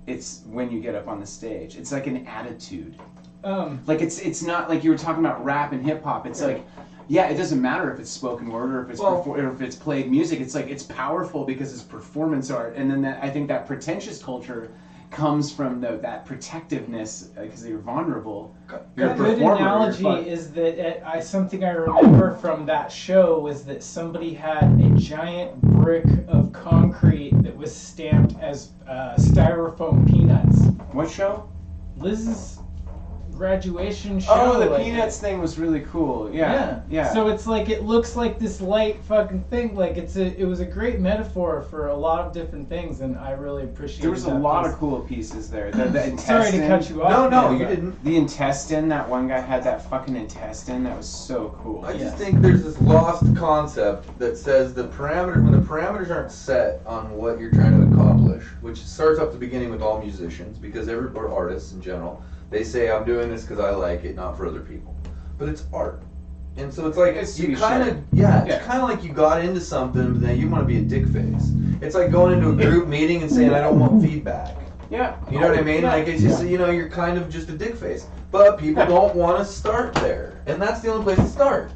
it's when you get up on the stage. It's like an attitude. Like it's not like you were talking about rap and hip hop. It's like Yeah, it doesn't matter if it's spoken word or if it's or if it's played music. It's like it's powerful because it's performance art, and then I think that pretentious culture comes from that protectiveness because you're vulnerable. You're A good analogy is that something I remember from that show was that somebody had a giant brick of concrete that was stamped as styrofoam peanuts. What show? Liz's graduation show. Oh, the Peanuts thing was really cool. Yeah. So it's like it looks like this light fucking thing. Like it was a great metaphor for a lot of different things, and I really appreciate. There was a lot of cool pieces there. The intestine. Sorry to cut you off. No, you didn't. The intestine. That one guy had that fucking intestine. That was so cool. I just think there's this lost concept that says when the parameters aren't set on what you're trying to accomplish, which starts off the beginning with all musicians, because or artists in general. They say, I'm doing this because I like it, not for other people. But it's art. And so it's like, you kind of, it's kind of like you got into something, but then you want to be a dick face. It's like going into a group meeting and saying, I don't want feedback. Yeah. You know what I mean? Yeah. Like, it's just, you're kind of just a dick face. But people don't want to start there. And that's the only place to start.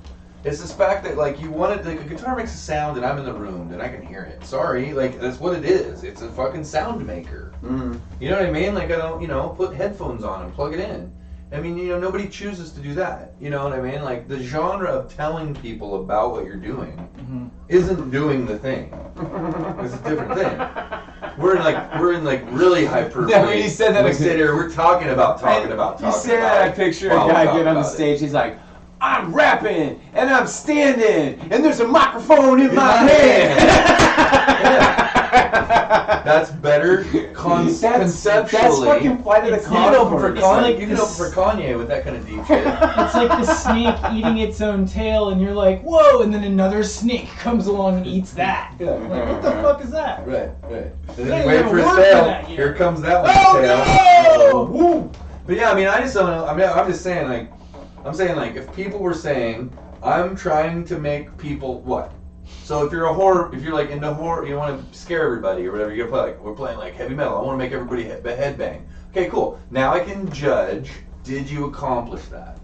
It's this fact that, like, you want it, like, a guitar makes a sound and I'm in the room and I can hear it. Sorry, like, that's what it is. It's a fucking sound maker. Mm-hmm. You know what I mean? Like, I don't, put headphones on and plug it in. I mean, nobody chooses to do that. You know what I mean? Like, the genre of telling people about what you're doing isn't doing the thing. It's a different thing. We're in really hyperbole. Yeah, when you said that, we sit here, we're talking about. You said that, I picture a guy get on the stage, he's like, I'm rapping, and I'm standing, and there's a microphone in my hand. That's better conceptually. That's fucking Flight of the Conchords. You can open for Kanye with that kind of deep shit. It's like the snake eating its own tail, and you're like, whoa, and then another snake comes along and eats that. Like, what the fuck is that? Right. And then you wait for his tail. Here comes that one's tail. No! Woo! But yeah, I mean, I just don't know. I'm just saying, like, if people were saying, I'm trying to make people what? So if you're like into horror, you want to scare everybody or whatever, you're gonna play we're playing like heavy metal. I want to make everybody headbang. Okay, cool. Now I can judge. Did you accomplish that?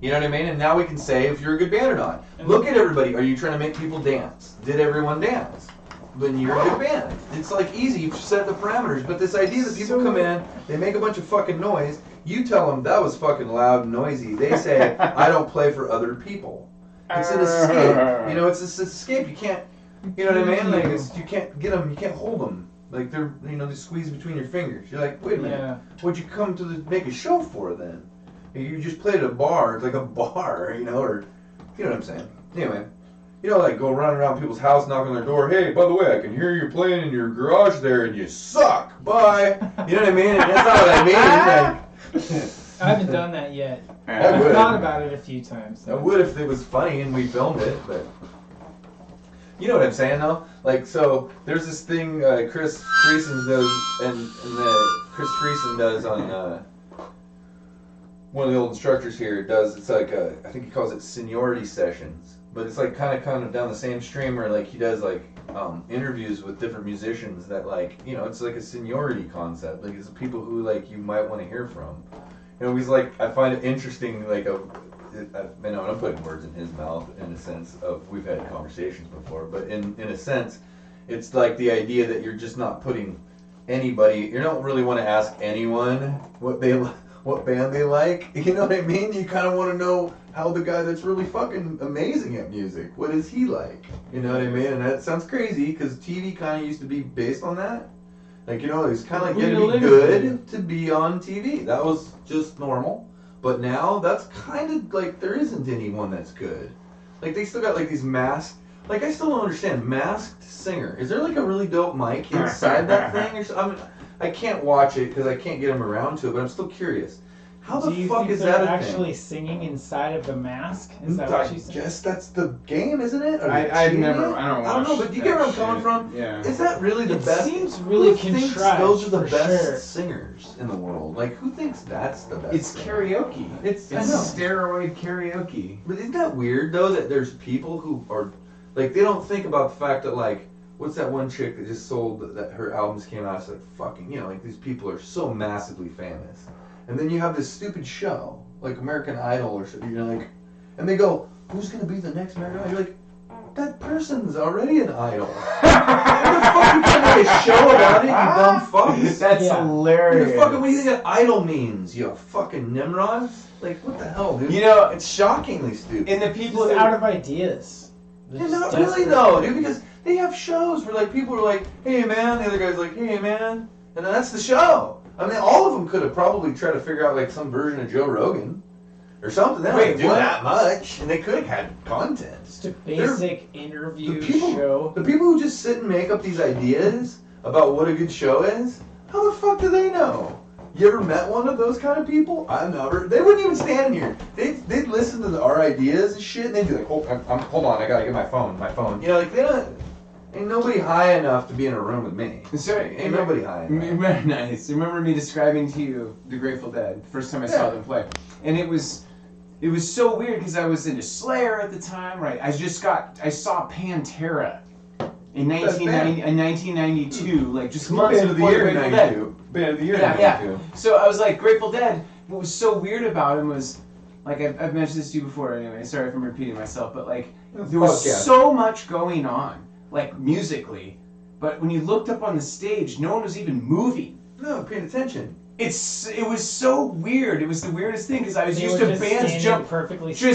You know what I mean? And now we can say if you're a good band or not. Look at everybody. Are you trying to make people dance? Did everyone dance? Then you're a good band. It's like easy. You set the parameters. But this idea that people come in, they make a bunch of fucking noise. You tell them that was fucking loud and noisy. They say I don't play for other people. It's an escape. It's this escape. You can't, you know what I mean? Like, you can't get them, you can't hold them. Like, they're, they squeeze between your fingers. You're like, wait a minute. What'd you come to make a show for then? You just played at a bar. It's like a bar, or, you know what I'm saying? Anyway, like, go around people's house, knock on their door. Hey, by the way, I can hear you playing in your garage there, and you suck. Bye. You know what I mean? And that's not what I mean. Like, I haven't done that yet. I've thought about it a few times. So. I would if it was funny and we filmed it, but you know what I'm saying though? Like, so there's this thing Chris Friesen does, and Chris Friesen does on one of the old instructors here does. It's like I think he calls it seniority sessions, but it's like kind of down the same stream where like he does like interviews with different musicians that like it's like a seniority concept. Like it's people who like you might want to hear from. He's like, I find it interesting, like, I'm putting words in his mouth in a sense of, we've had conversations before, but in a sense, it's like the idea that you're just not putting anybody, you don't really want to ask anyone what band they like, you know what I mean? You kind of want to know how the guy that's really fucking amazing at music, what is he like? You know what I mean? And that sounds crazy, because TV kind of used to be based on that. Like, it's kind of like you had to be good to be on TV. That was just normal. But now, that's kind of like, there isn't anyone that's good. Like, they still got, like, these masked, like, I still don't understand, masked singer. Is there, like, a really dope mic inside that thing? Or something? I can't watch it because I can't get them around to it, but I'm still curious. How the fuck is that a thing? Actually singing inside of the mask? Is that what she's saying? I guess that's the game, isn't it? I don't know, but do you get where I'm coming from? Yeah. Is that really the best? It seems really who thinks contrived. Those are the best singers in the world. Like, who thinks that's the best? It's karaoke. It's steroid karaoke. But isn't that weird, though, that there's people who are, like, they don't think about the fact that, like, what's that one chick that just sold, that her albums came out, it's like, fucking, like, these people are so massively famous. And then you have this stupid show, like American Idol or something, like, and they go, who's gonna be the next American Idol? You're like, that person's already an idol. What the fuck you trying to make a show about it, you dumb fucks? That's hilarious. What do you think an idol means, you fucking Nimrod? Like, what the hell, dude? You know, it's shockingly stupid. And the people just out of ideas. Yeah, not really though, dude, because they have shows where like people are like, hey man, the other guy's like, hey man, and then that's the show. I mean, all of them could have probably tried to figure out like some version of Joe Rogan or something. They don't do that much, and they could have had content. Just a basic interview show. The people who just sit and make up these ideas about what a good show is, how the fuck do they know? You ever met one of those kind of people? I've never. They wouldn't even stand here. They'd listen to our ideas and shit, and they'd be like, hold on, I gotta get my phone. You know, like, they don't. Ain't nobody high enough to be in a room with me. Sorry, ain't nobody high enough. Nice. Remember me describing to you the Grateful Dead, the first time I saw them play. And it was so weird because I was into Slayer at the time, right? I saw Pantera in 1992, like just months before the Grateful Dead. Band of the Year. Yeah. So I was like, Grateful Dead. What was so weird about him was, like, I've mentioned this to you before anyway, sorry if I'm repeating myself, but like, there was so much going on, like, musically, but when you looked up on the stage, no one was even moving. No, paying attention. It was so weird. It was the weirdest thing because I was used to bands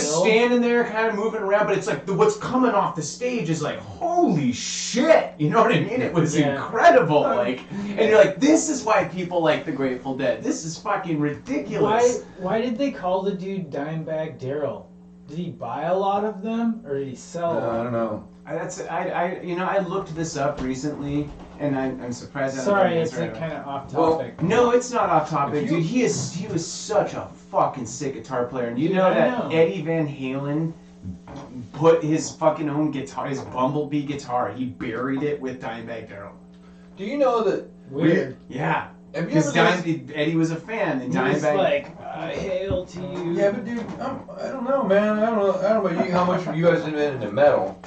standing there, kind of moving around. But it's like what's coming off the stage is like, holy shit! You know what I mean? It was incredible. Like, and you're like, this is why people like the Grateful Dead. This is fucking ridiculous. Why did they call the dude Dimebag Darrell? Did he buy a lot of them or did he sell them? I don't know. I looked this up recently, and I'm surprised. Sorry, it's kind of off topic. Well, no, it's not off topic, dude. He was such a fucking sick guitar player, and you know that Eddie Van Halen put his fucking own guitar, his Bumblebee guitar, he buried it with Dimebag Darrell. Do you know that? Weird. Yeah. Because Eddie was a fan, and Dimebag. He was like, I hail to you. Yeah, but dude, I don't know, man. I don't know about you. How much you guys have been into metal?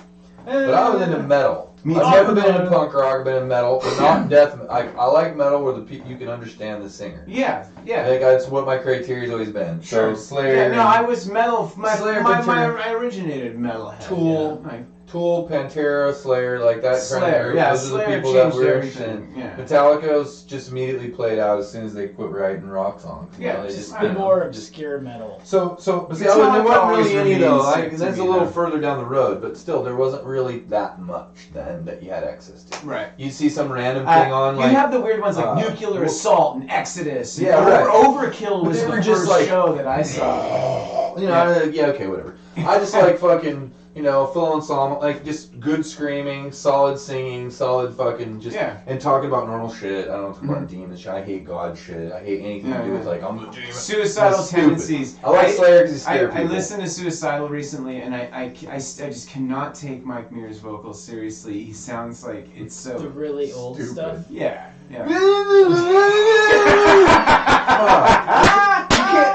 But I was into metal. I've never been into punk rock. I've been into metal, but not death. I like metal where you can understand the singer. Yeah. Like, that's what my criteria's always been. Sure. So Slayer. Yeah, no, I was metal. Slayer, I originated metalhead. Tool, Pantera, Slayer, like that. Slayer, those are the people that were interested. Yeah. Metallica's just immediately played out as soon as they quit writing rock songs. They just the more obscure metal. So but see, there wasn't really any though. That's a little further down the road, but still, there wasn't really that much then that you had access to. Right. You see some random thing on like. You have the weird ones like Nuclear Assault and Exodus. And Overkill was the first show that I saw. Okay, whatever. I just like fucking. Full ensemble, like just good screaming, solid singing, solid fucking just, and talking about normal shit. I don't talk about demons shit. I hate God shit. I hate anything to do with like, I'm the demon. Suicidal tendencies. I like Slayer because he's scared I listened to Suicidal recently, and I just cannot take Mike Muir's vocals seriously. He sounds like it's so the really old stuff. Yeah.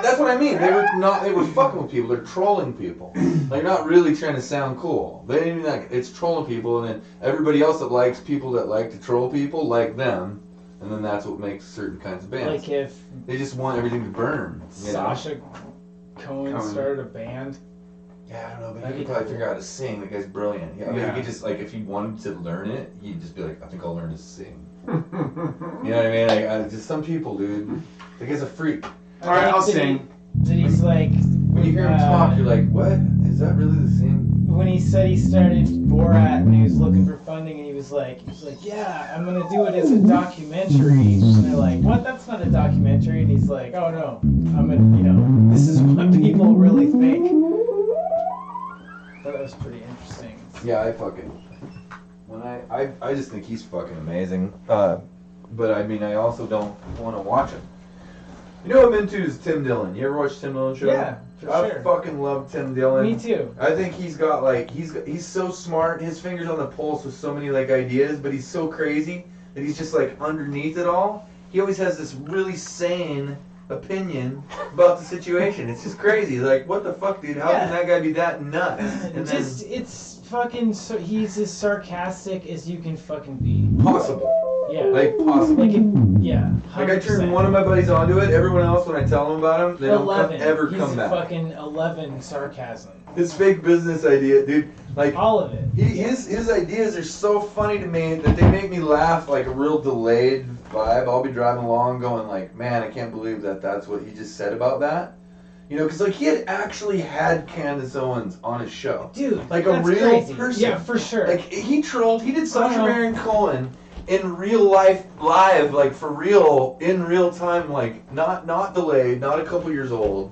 That's what I mean. They were fucking with people. They're trolling people. They're not really trying to sound cool. They didn't even like it's trolling people, and then everybody else that likes people that like to troll people like them, and then that's what makes certain kinds of bands. Like if they just want everything to burn. Sasha Cohen started a band. Yeah, I don't know, but he could probably figure out how to sing. The guy's brilliant. He could just like if he wanted to learn it, he'd just be like, I think I'll learn to sing. You know what I mean? Like just some people, dude. The guy's a freak. All right, I'll sing. He's like, when you hear him talk, you're like, what? Is that really the same? When he said he started Borat and he was looking for funding, and he was like, yeah, I'm gonna do it as a documentary. And they're like, what? That's not a documentary. And he's like, oh no, I'm gonna, this is what people really think. That was pretty interesting. Yeah, I just think he's fucking amazing. But I mean, I also don't want to watch him. You know what I'm into is Tim Dillon. You ever watch Tim Dillon show? Yeah, for sure. I fucking love Tim Dillon. Me too. I think he's got like he's so smart. His fingers on the pulse with so many like ideas, but he's so crazy that he's just like underneath it all. He always has this really sane opinion about the situation. It's just crazy. Like, what the fuck, dude? How can that guy be that nuts? And it's fucking. So he's as sarcastic as you can fucking be. Possible. Yeah. Like possibly. Like, yeah. 100%. Like I turned one of my buddies onto it. Everyone else, when I tell them about him, they don't 11. ever He's come back. fucking 11 sarcasm. His fake business idea, dude. Like All of it. his ideas are so funny to me that they make me laugh like a real delayed vibe. I'll be driving along, going like, "Man, I can't believe that's what he just said about that." You know, because like he had actually had Candace Owens on his show, Dude, like a that's real crazy. person. Yeah, for sure. Like he trolled. He did Sacha Uh-huh. Baron Cohen in real life, live, like for real, in real time, like not delayed, not a couple years old,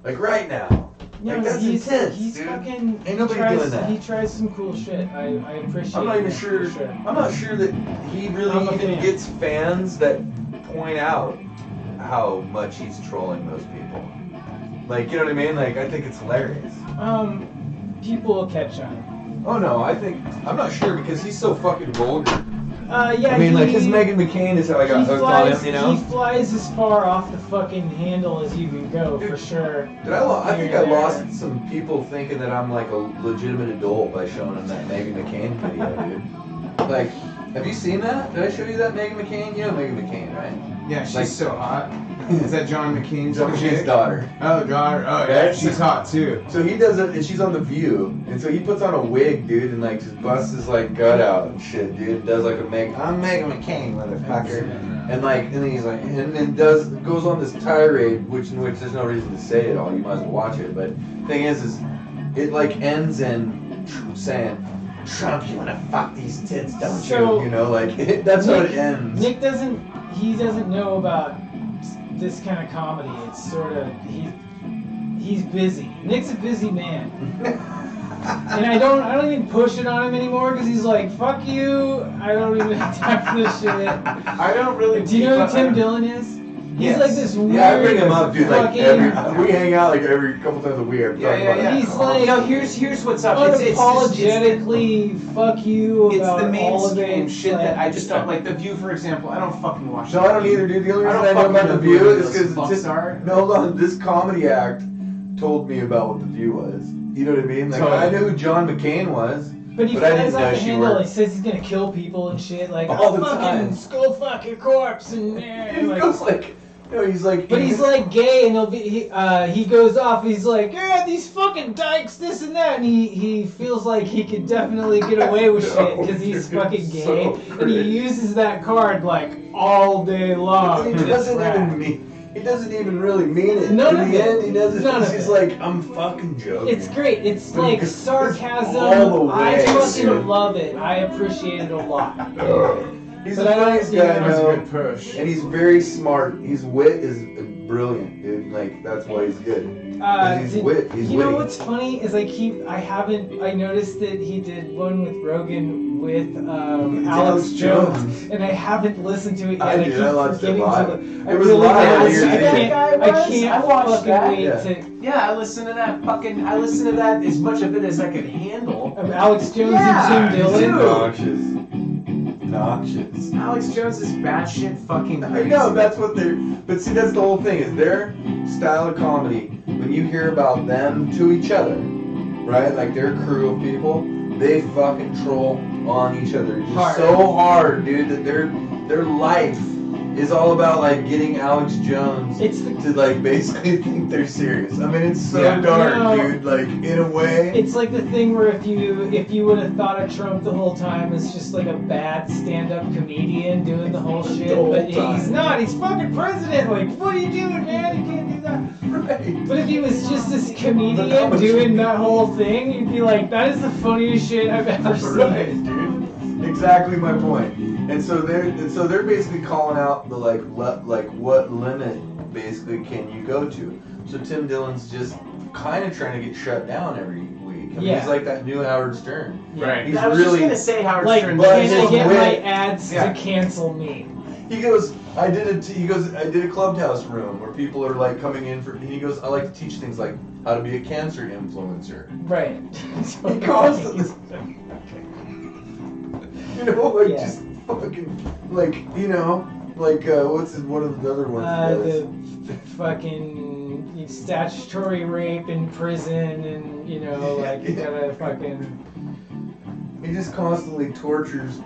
like right now. Yeah, Like that's he's intense, he's dude. fucking. Ain't nobody he tries, doing that. He tries some cool shit. I appreciate. I'm not even it, sure. for sure. I'm not sure that he really I'm a even fan. gets fans that point out how much he's trolling those people. Like, you know what I mean? Like, I think it's hilarious. People will catch on. Oh no, I'm not sure because he's so fucking vulgar. Yeah. I mean, like his Meghan McCain is how I got hooked on him. You know? He flies as far off the fucking handle as you can go, for sure. Dude, I think I Here and there. lost some people thinking that I'm like a legitimate adult by showing them that Meghan McCain video, dude. Like, have you seen that? Did I show you that Meghan McCain? You know Meghan McCain, right? Yeah, she's Like- so hot. Is that John McCain's John chick? McCain's daughter. Oh, daughter. Oh, yeah, Yeah, she's hot too. So he does it, and she's on The View, and so he puts on a wig, dude, and like just busts his like gut out and shit, dude. Does like I'm Meghan McCain, motherfucker, and like, and then he's like, and then goes on this tirade, in which there's no reason to say it all. You might as well watch it. But thing is it like ends in saying, "Trump, you wanna fuck these tits, don't So, you?" You know, like that's how it ends. Nick doesn't know about this kind of comedy. It's sort of he's busy. Nick's a busy man. And I don't even push it on him anymore because he's like, fuck you, I don't even have time for this shit. I don't really. Do you know who Tim Dillon is? He's Yes. like this weird. Yeah, I bring him up, dude. Like fucking- we hang out like every couple times a week. Yeah. He's like- No, here's what's up. unapologetically fuck you It's about the all of mainstream it. shit that I just don't like. The View, for example, I don't fucking watch. No, I don't either, dude. The only I reason don't I know about fucking The know View who is those because fucks just are. no, hold on. This comedy act told me about what The View was. You know what I mean? Like Totally. I knew who John McCain was. But he But I flies didn't off know the she handle. worked. He says he's gonna kill people and shit. Like, All the fucking time. go fuck your corpse and He like. goes like, you know, he's like. But he's like gay, and he goes off. He's like, yeah, these fucking dykes, this and that, and he feels like he could definitely get away with shit because he's dude, fucking it's gay, so and he cringe. uses that card like all day long. He and it's doesn't rad. even mean. He doesn't even really mean it. None In of the it. end, he doesn't. None of He's it. like, I'm fucking joking. It's great. It's Dude, like it's sarcasm. all the I way, fucking dude. love it. I appreciate it a lot. He's But the I don't funniest see guy I how That's a know. good push. And he's very smart. His wit is brilliant, dude. Like that's why he's good. 'Cause he's He's witty. know what's funny is I noticed that he did one with Rogan with Alex Jones, and I haven't listened to it yet. I I did. keep I watched it forgetting live. to. I It was really live I earlier today. can't I watched fucking that. wait Yeah. to. Yeah, I listened to that as much of it as I could handle. Of Alex Jones Yeah, and Tim dude. Dillon. Noxious. Alex Jones is batshit fucking I crazy. know, that's what they're. But see, that's the whole thing. Is their style of comedy. When you hear about them to each other, right? Like their crew of people, they fucking troll on each other just Hard. so hard, dude. That their life is all about like getting Alex Jones It's the to like basically think they're serious. I mean, it's so Yeah. dark, No. dude. Like in a way. It's like the thing where if you would have thought of Trump the whole time as just like a bad stand-up comedian doing the whole shit, The whole but time. he's not. He's fucking president. Like, what are you doing, man? You can't do that. Right. But if he was just this comedian But how much- doing that whole thing, you'd be like, that is the funniest shit I've ever Right, seen. dude. Exactly my point. And so they're basically calling out the like what limit basically can you go to. So Tim Dillon's just kind of trying to get shut down every week. I mean, Yeah. he's like that new Howard Stern. Right. He's I was really- just gonna say Howard Like, Stern. but can I his get wit- my ads Yeah. to cancel me? He goes, I did a clubhouse room where people are like coming in for. And he goes, I like to teach things like how to be a cancer influencer. Right. He constantly, you know, like Yeah. just fucking, like you know, like what's one of the other ones? The fucking statutory rape in prison, and you know, like you gotta fucking. He just constantly tortures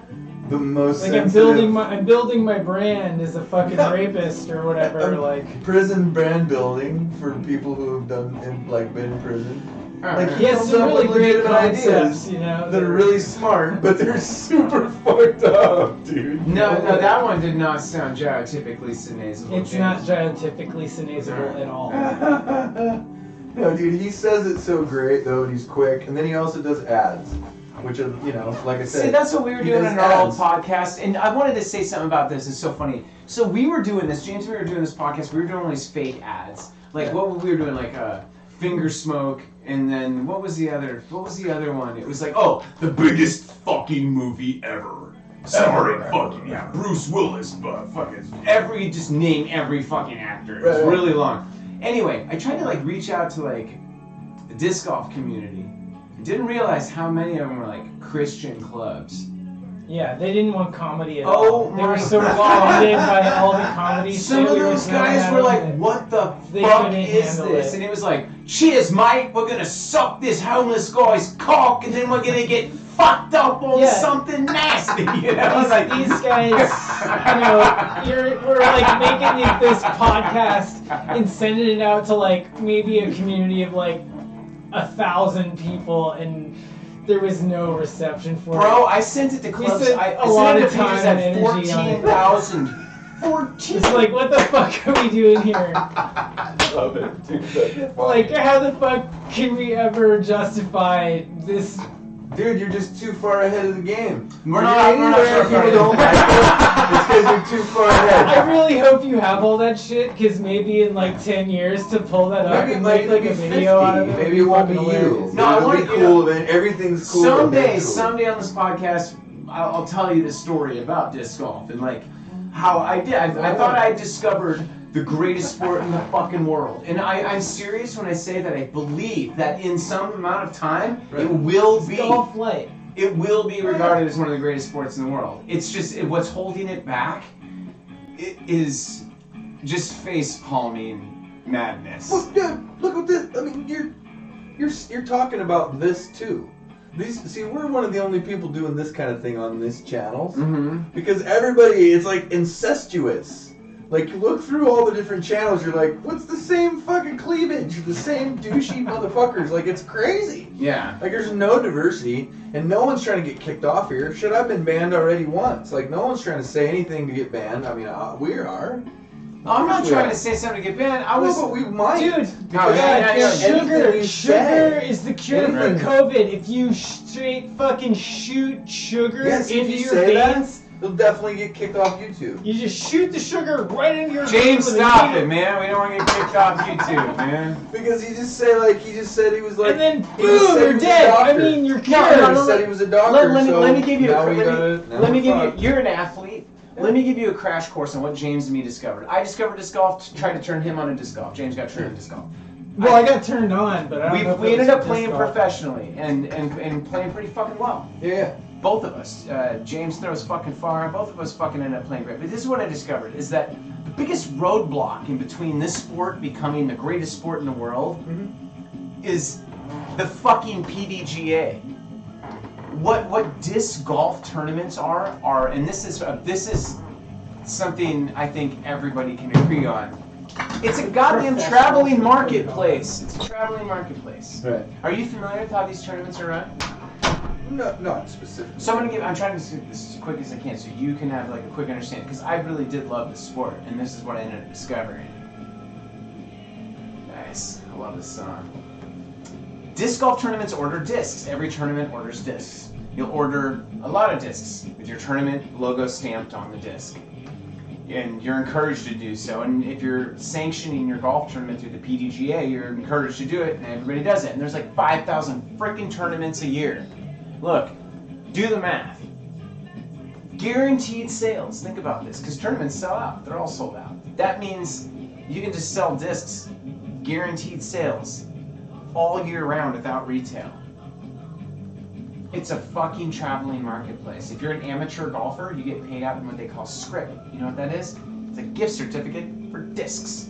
the most Like sensitive... I'm building my brand as a fucking rapist or whatever. Like prison brand building for people who have been in prison. Like he has comes some up really with great legitimate concepts, ideas you know. that are really smart, but they're super fucked up, dude. No, that one did not sound gyrotypically synasal. It's not gyrotypically synasal at all. No, dude, he says it so great though, and he's quick, and then he also does ads, which are, you know, like I said. See, that's what we were he doing does in our old ads. podcast, and I wanted to say something about this. It's so funny. So we were doing this, James. We were doing this podcast. We were doing all these fake ads. Like what we were doing, like finger smoke, and then what was the other one? It was like, oh, the biggest fucking movie ever. Starring fucking Bruce Willis, but fucking just name every fucking actor. It was really long. Anyway, I tried to like reach out to like the disc golf community. I didn't realize how many of them were like Christian clubs. Yeah, they didn't want comedy at Oh all. They my were so God. bonded by all the comedy Some shit of we were those throwing guys at were them like, that what the they fuck couldn't is handle this? it. And it was like, cheers, mate, we're gonna suck this homeless guy's cock and then we're gonna get fucked up on something nasty. You know? These, Like, these guys, you know, we're like making this podcast and sending it out to like maybe a community of like 1,000 people, and there was no reception for it. bro, I sent it to clubs. spent I a lot sent it of to time pages and at energy on it. 14,000. 14. It's like, what the fuck are we doing here? Love it, dude. That's funny. Like, how the fuck can we ever justify this? Dude, you're just too far ahead of the game. We're not Anywhere too far people don't like it, it's because you're too far ahead. I really hope you have all that shit, because maybe in like 10 years to pull that up Maybe and like make like a it'll be video 50. out of it. Maybe it won't be fucking you. hilarious. No, I It'll want be you to- cool. Then everything's cool. Someday on this podcast, I'll tell you the story about disc golf and like how I did. I thought I discovered the greatest sport in the fucking world, and I'm serious when I say that I believe that in some amount of time it will be. Golf light. It will be regarded as one of the greatest sports in the world. It's just what's holding it back. It is just face palming madness. Look, dude, look at this. I mean, you're talking about this too. We're one of the only people doing this kind of thing on this channel, because everybody is like incestuous. Like, you look through all the different channels, you're like, what's the same fucking cleavage? The same douchey motherfuckers. Like, it's crazy. Yeah. Like, there's no diversity, and no one's trying to get kicked off here. Shit, I've been banned already once. Like, no one's trying to say anything to get banned. I mean, we are. I'm not trying to say something to get banned. I was. No, but we might. Dude, No, yeah, sugar said. is the cure for Right. COVID. If you straight fucking shoot sugar Yes, if into you your say that, veins, they'll definitely get kicked off YouTube. you just shoot the sugar right into your James, veins with a stop needle. it, man. We don't want to get kicked off YouTube, man. Because he just said he was like, And then he just boom, said he you're was a dead. I doctor. mean, you're No, cured. no, He no, said he was a doctor. Let me give you. Let me give you. you. You're an athlete. Let me give you a crash course on what James and me discovered. I discovered disc golf, tried to turn him on to disc golf. James got turned on disc golf. Well, I got turned on, but I don't know if We it was ended up disc playing golf. professionally and playing pretty fucking well. Yeah. Both of us. James throws fucking far. Both of us fucking ended up playing great. But this is what I discovered, is that the biggest roadblock in between this sport becoming the greatest sport in the world is the fucking PDGA. What disc golf tournaments are, and this is something I think everybody can agree on. It's a goddamn traveling marketplace. It's a traveling marketplace. Right. Are you familiar with how these tournaments are run? No, not specifically. So I'm trying to do this as quick as I can so you can have like a quick understanding, because I really did love the sport, and this is what I ended up discovering. Nice. I love this song. Disc golf tournaments order discs. Every tournament orders discs. You'll order a lot of discs with your tournament logo stamped on the disc. And you're encouraged to do so. And if you're sanctioning your golf tournament through the PDGA, you're encouraged to do it, and everybody does it. And there's like 5,000 freaking tournaments a year. Look, do the math. Guaranteed sales. Think about this, because tournaments sell out. They're all sold out. That means you can just sell discs, guaranteed sales, all year round without retail. It's a fucking traveling marketplace. If you're an amateur golfer, you get paid out in what they call scrip. You know what that is? It's a gift certificate for discs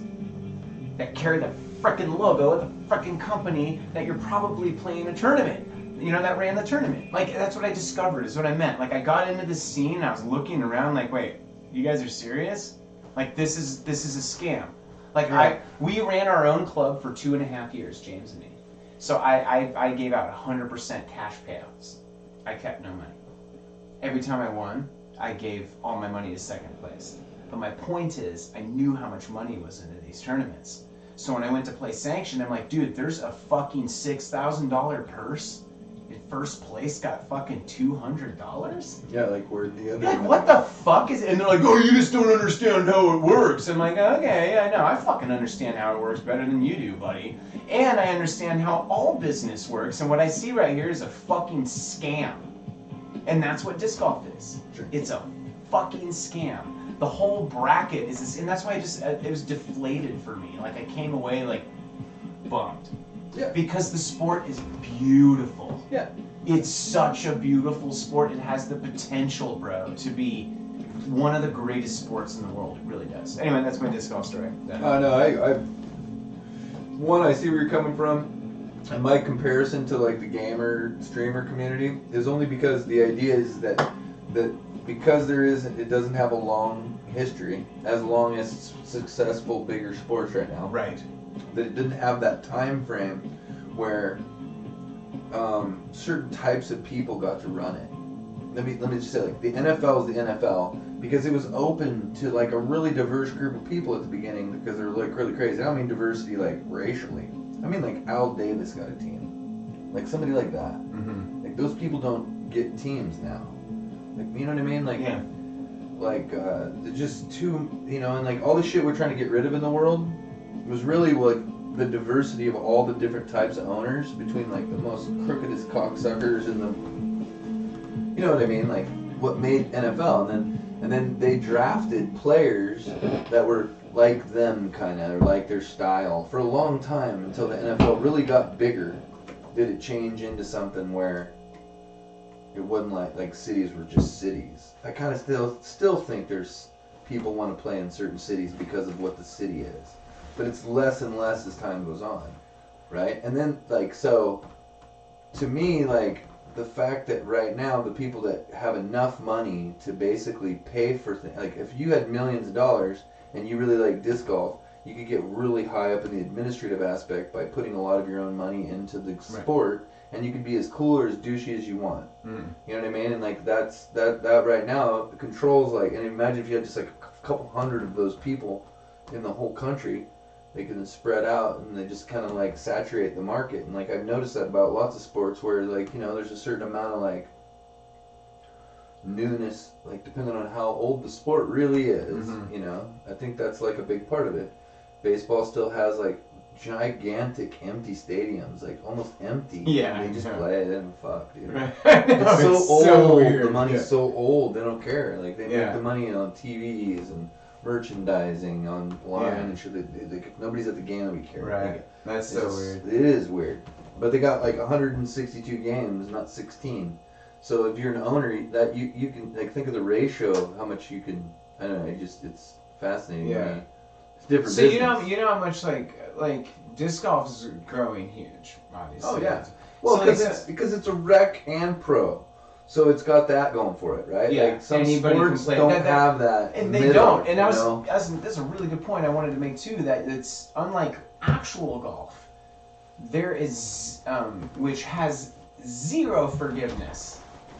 that carry the frickin' logo of the frickin' company that you're probably playing a tournament. that ran the tournament. Like, that's what I discovered, is what I meant. Like, I got into this scene, and I was looking around like, wait, you guys are serious? Like, this is a scam. Like, we ran our own club for 2.5 years, James and me. So I gave out 100% cash payouts. I kept no money. Every time I won, I gave all my money to second place. But my point is, I knew how much money was into these tournaments. So when I went to play sanctioned, I'm like, dude, there's a fucking $6,000 purse. In first place got fucking $200? Yeah, like where the other. Like, what the fuck is it? And they're like, oh, you just don't understand how it works. I'm like, okay, I know. I fucking understand how it works better than you do, buddy. And I understand how all business works. And what I see right here is a fucking scam. And that's what disc golf is. Sure. It's a fucking scam. The whole bracket is this, and that's why it was deflated for me. Like, I came away like bummed. Yeah. Because the sport is beautiful. Yeah. It's such a beautiful sport. It has the potential, bro, to be one of the greatest sports in the world. It really does. Anyway, that's my disc golf story. No, I see where you're coming from. And my comparison to like the gamer streamer community is only because the idea is that because it doesn't have a long history, as long as successful bigger sports right now. Right. That it didn't have that time frame where certain types of people got to run it. Let me just say, like, the NFL is the NFL because it was open to like a really diverse group of people at the beginning because they're like really crazy. I don't mean diversity like racially. I mean like Al Davis got a team, like somebody like that. Mm-hmm. Like those people don't get teams now. Like, you know what I mean? Like, yeah. Like they're just too, and like all the shit we're trying to get rid of in the world was really like the diversity of all the different types of owners between like the most crookedest cocksuckers and the, you know what I mean? Like what made NFL, and then they drafted players that were like them kind of, or like their style for a long time until the NFL really got bigger. Did it change into something where it wasn't like cities were just cities? I kind of still think there's people want to play in certain cities because of what the city is, but it's less and less as time goes on, right? And then like, so to me, like the fact that right now the people that have enough money to basically pay for things, like if you had millions of dollars and you really like disc golf, you could get really high up in the administrative aspect by putting a lot of your own money into the sport. And you can be as cool or as douchey as you want. Mm. You know what I mean? And like that right now, the controls like, and imagine if you had just like a couple hundred of those people in the whole country, they can spread out and they just kind of like saturate the market. And like I've noticed that about lots of sports where like, there's a certain amount of like newness, like depending on how old the sport really is, I think that's like a big part of it. Baseball still has like gigantic empty stadiums, like almost empty. Yeah. And they just play it and fuck, dude. Right. It's so old. So weird. The money's so old. They don't care. Like they Yeah. make the money on TVs and merchandising online and shit. If nobody's at the game, nobody cares. Right. That's so weird. It is weird. But they got like 162 games, not 16. So if you're an owner, that you can like think of the ratio of how much you can. I don't know. It's fascinating to me. It's different. So business. you know how much like disc golf is growing huge, obviously. Oh yeah. Well, so because it's a rec and pro, so it's got that going for it, right? Yeah. Like some Anybody can sports play. don't That- have that. and they middle, don't. And you that's a really good point I wanted to make too. That it's unlike actual golf. There is which has zero forgiveness.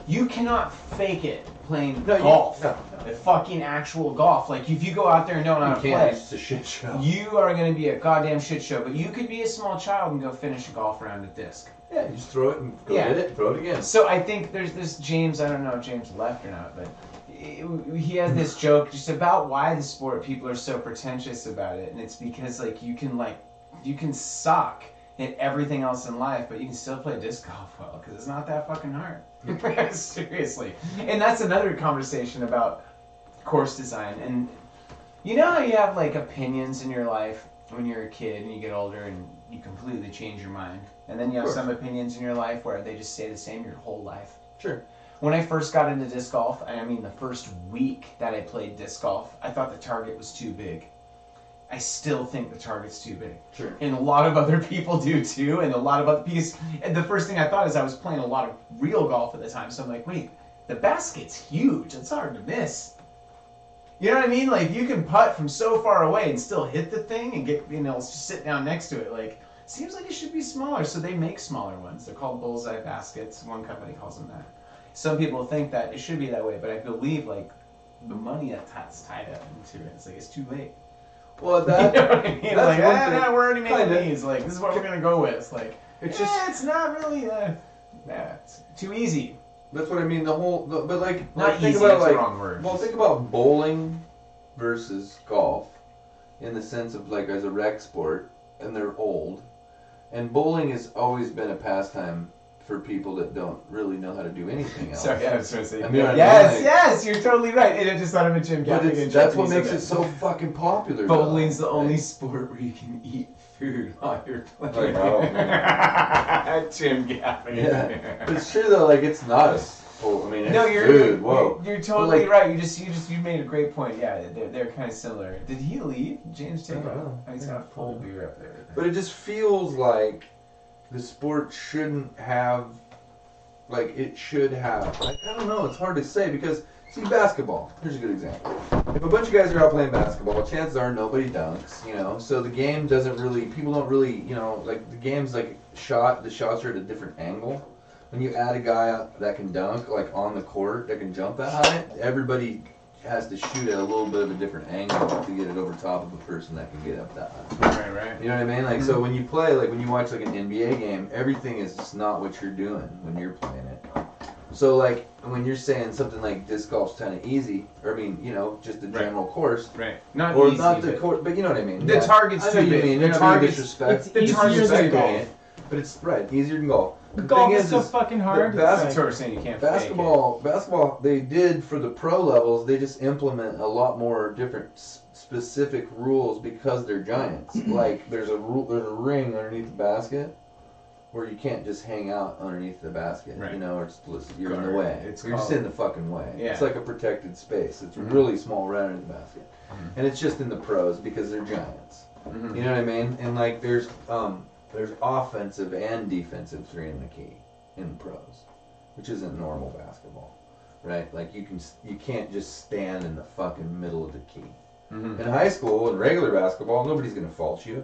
You cannot fake it playing golf. No. The fucking actual golf. Like if you go out there and don't know how to play, It's a shit show. you are going to be a goddamn shit show. But you could be a small child and go finish a golf round at disc. Yeah, you just throw it and go Yeah. hit it, throw it again. So I think there's this James. I don't know if James left or not, but he has this joke just about why the sport people are so pretentious about it, and it's because like you can suck at everything else in life, but you can still play disc golf well because it's not that fucking hard. Seriously. And that's another conversation about course design. And you know how you have like opinions in your life when you're a kid and you get older and you completely change your mind, and then you have some opinions in your life where they just stay the same your whole life. Sure. When I first got into disc golf, I mean the first week that I played disc golf, I thought the target was too big. I still think the target's too big. Sure. And a lot of other people do too, and a lot of other because and the first thing I thought is I was playing a lot of real golf at the time, so I'm like, wait, the basket's huge. It's hard to miss. You know what I mean? Like you can putt from so far away and still hit the thing and get just sit down next to it. Like seems like it should be smaller, so they make smaller ones. They're called bullseye baskets. One company calls them that. Some people think that it should be that way, but I believe like the money that's tied up into it. It's like it's too late. Well, that You know what I mean? that's Like, one thing. we're already making Kinda. these. Like, this is what we're gonna go with. It's like, It's it's not really, it's too easy. That's what I mean. But like, Not think easy. about That's like, the wrong word. well, think about bowling versus golf, in the sense of like as a rec sport, and they're old, and bowling has always been a pastime for people that don't really know how to do anything else. Sorry, I was trying to say. I mean, Yes, you're totally right. And I just thought of a Jim But Gaffigan. that's what makes it so fucking popular. though. Bowling's the only sport where you can eat food while you're playing. Like, oh, Jim Gaffigan. Yeah, but it's true though. Like it's not a sport. I mean, it's No, you're food. Whoa. you're totally like- right. You made a great point. Yeah, they're kind of similar. Did he leave? James I take don't it? know. Oh, he's got a full beer up there. But it just feels like the sport shouldn't have, like it should have. Like, I don't know. It's hard to say because see, basketball. Here's a good example. If a bunch of guys are out playing basketball, chances are nobody dunks. So the game doesn't really. People don't really. Like the game's like the shots are at a different angle. When you add a guy that can dunk, like on the court, that can jump that high, everybody has to shoot at a little bit of a different angle to get it over top of a person that can get up that high. Right. You know what I mean? Like, so when you play, like when you watch like an NBA game, everything is just not what you're doing when you're playing it. So like when you're saying something like disc golf's kind of easy, or I mean, just the general course, Right. Not or easy, not the but course, but you know what I mean. the target's I know too what you big. mean. The You're not being target's disrespect. it's the easier target's than too golf. big. But it's right, easier than golf. The Golf thing is so fucking hard. bas- It's That's what we're saying. You can't fake basketball, they did for the pro levels. They just implement a lot more different specific rules because they're giants. Like there's a ring underneath the basket where you can't just hang out underneath the basket. Right. Or you're in the Guard. way. It's You're just called- in the fucking way. Yeah. It's like a protected space. It's Mhm. really small right under the basket, Mhm. and it's just in the pros because they're giants. Mhm. You know what I mean? And like there's offensive and defensive three in the key in the pros, which isn't normal basketball, right? Like you can't just stand in the fucking middle of the key. Mhm. In high school and regular basketball, nobody's gonna fault you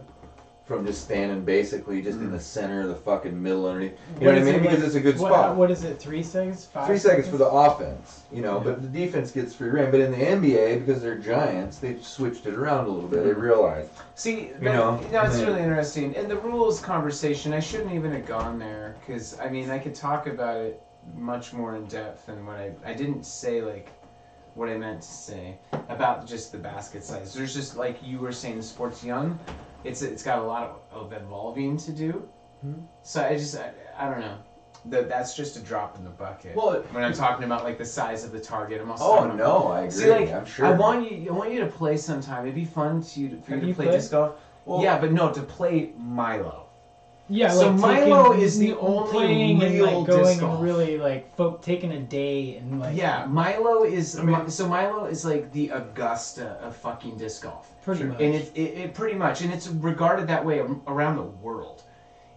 from just standing basically just in the center of the fucking middle underneath. You know what I mean? Because it's a good spot. What is it? 3 seconds? 5 3 seconds for the offense, Yeah. but the defense gets free reign. But in the NBA, because they're giants, they switched it around a little bit. They realized. See, it's Yeah. really interesting. And the rules conversation, I shouldn't even have gone there because I mean I could talk about it much more in depth than what I didn't say like what I meant to say about just the basket size. There's just like you were saying, the sport's young. It's got a lot of evolving to do. Mhm. So I don't know. That's just a drop in the bucket. Well, when I'm talking about like the size of the target, I'm also Oh talking about- no, I agree. See, like, I'm sure. I want you to play sometime. It'd be fun for you Have to you play played? disc golf. Well- Yeah, but no, to play Milo. Yeah, So like Milo taking- is the only playing real and like going disc golf. and really like taking a day and like Yeah, Milo is I mean- so Milo is like the Augusta of fucking disc golf. pretty much. And it pretty much, and it's regarded that way around the world.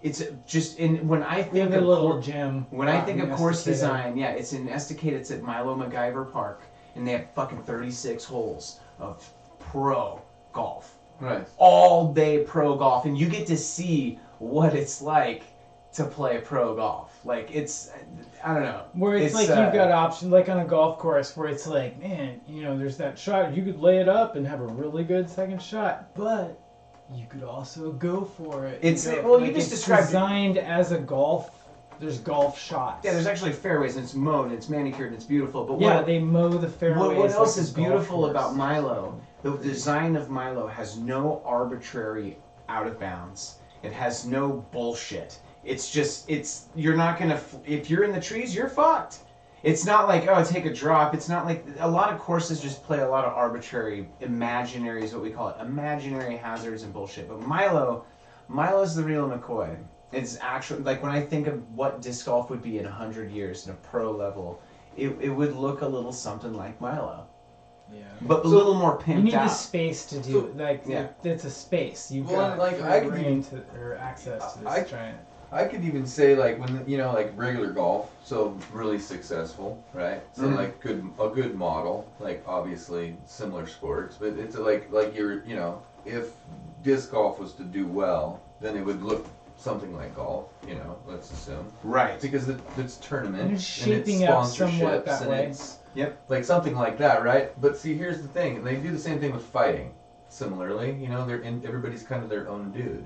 It's just when I we think have a of little gym. when I think of course Estacado. design, yeah, it's in Estacade. It's at Milo MacGyver Park, and they have fucking 36 holes of pro golf. Right. All day pro golf, and you get to see what it's like to play pro golf. Like it's, I don't know. Where it's like you've got options, like on a golf course, where it's like, man, there's that shot. You could lay it up and have a really good second shot, but you could also go for it. It's You well, you like, just it's described it. designed as a golf. There's golf shots. Yeah, there's actually fairways, and it's mowed, and it's manicured, and it's beautiful. But Yeah, what, they mow the fairways. what else like is a golf beautiful course. about Milo? The design of Milo has no arbitrary out of bounds. It has no bullshit. It's just, you're not gonna, if you're in the trees, you're fucked. It's not like, oh, take a drop. It's not like, a lot of courses just play a lot of arbitrary, imaginary is what we call it, imaginary hazards and bullshit. But Milo's the real McCoy. It's actually, like when I think of what disc golf would be in 100 years in a pro level, it would look a little something like Milo. Yeah. but a little more pimped You need out. the space to do it's a space. You've got or access to this giant. I could even say like when like regular golf, so really successful, right? So like a good model, like obviously similar sports, but it's like you're if disc golf was to do well, then it would look something like golf, let's assume. Right. Because it's tournament and it's shaping up somewhat that way. It's like something like that, right? But see, here's the thing, and they do the same thing with fighting. Similarly, everybody's kind of their own dude.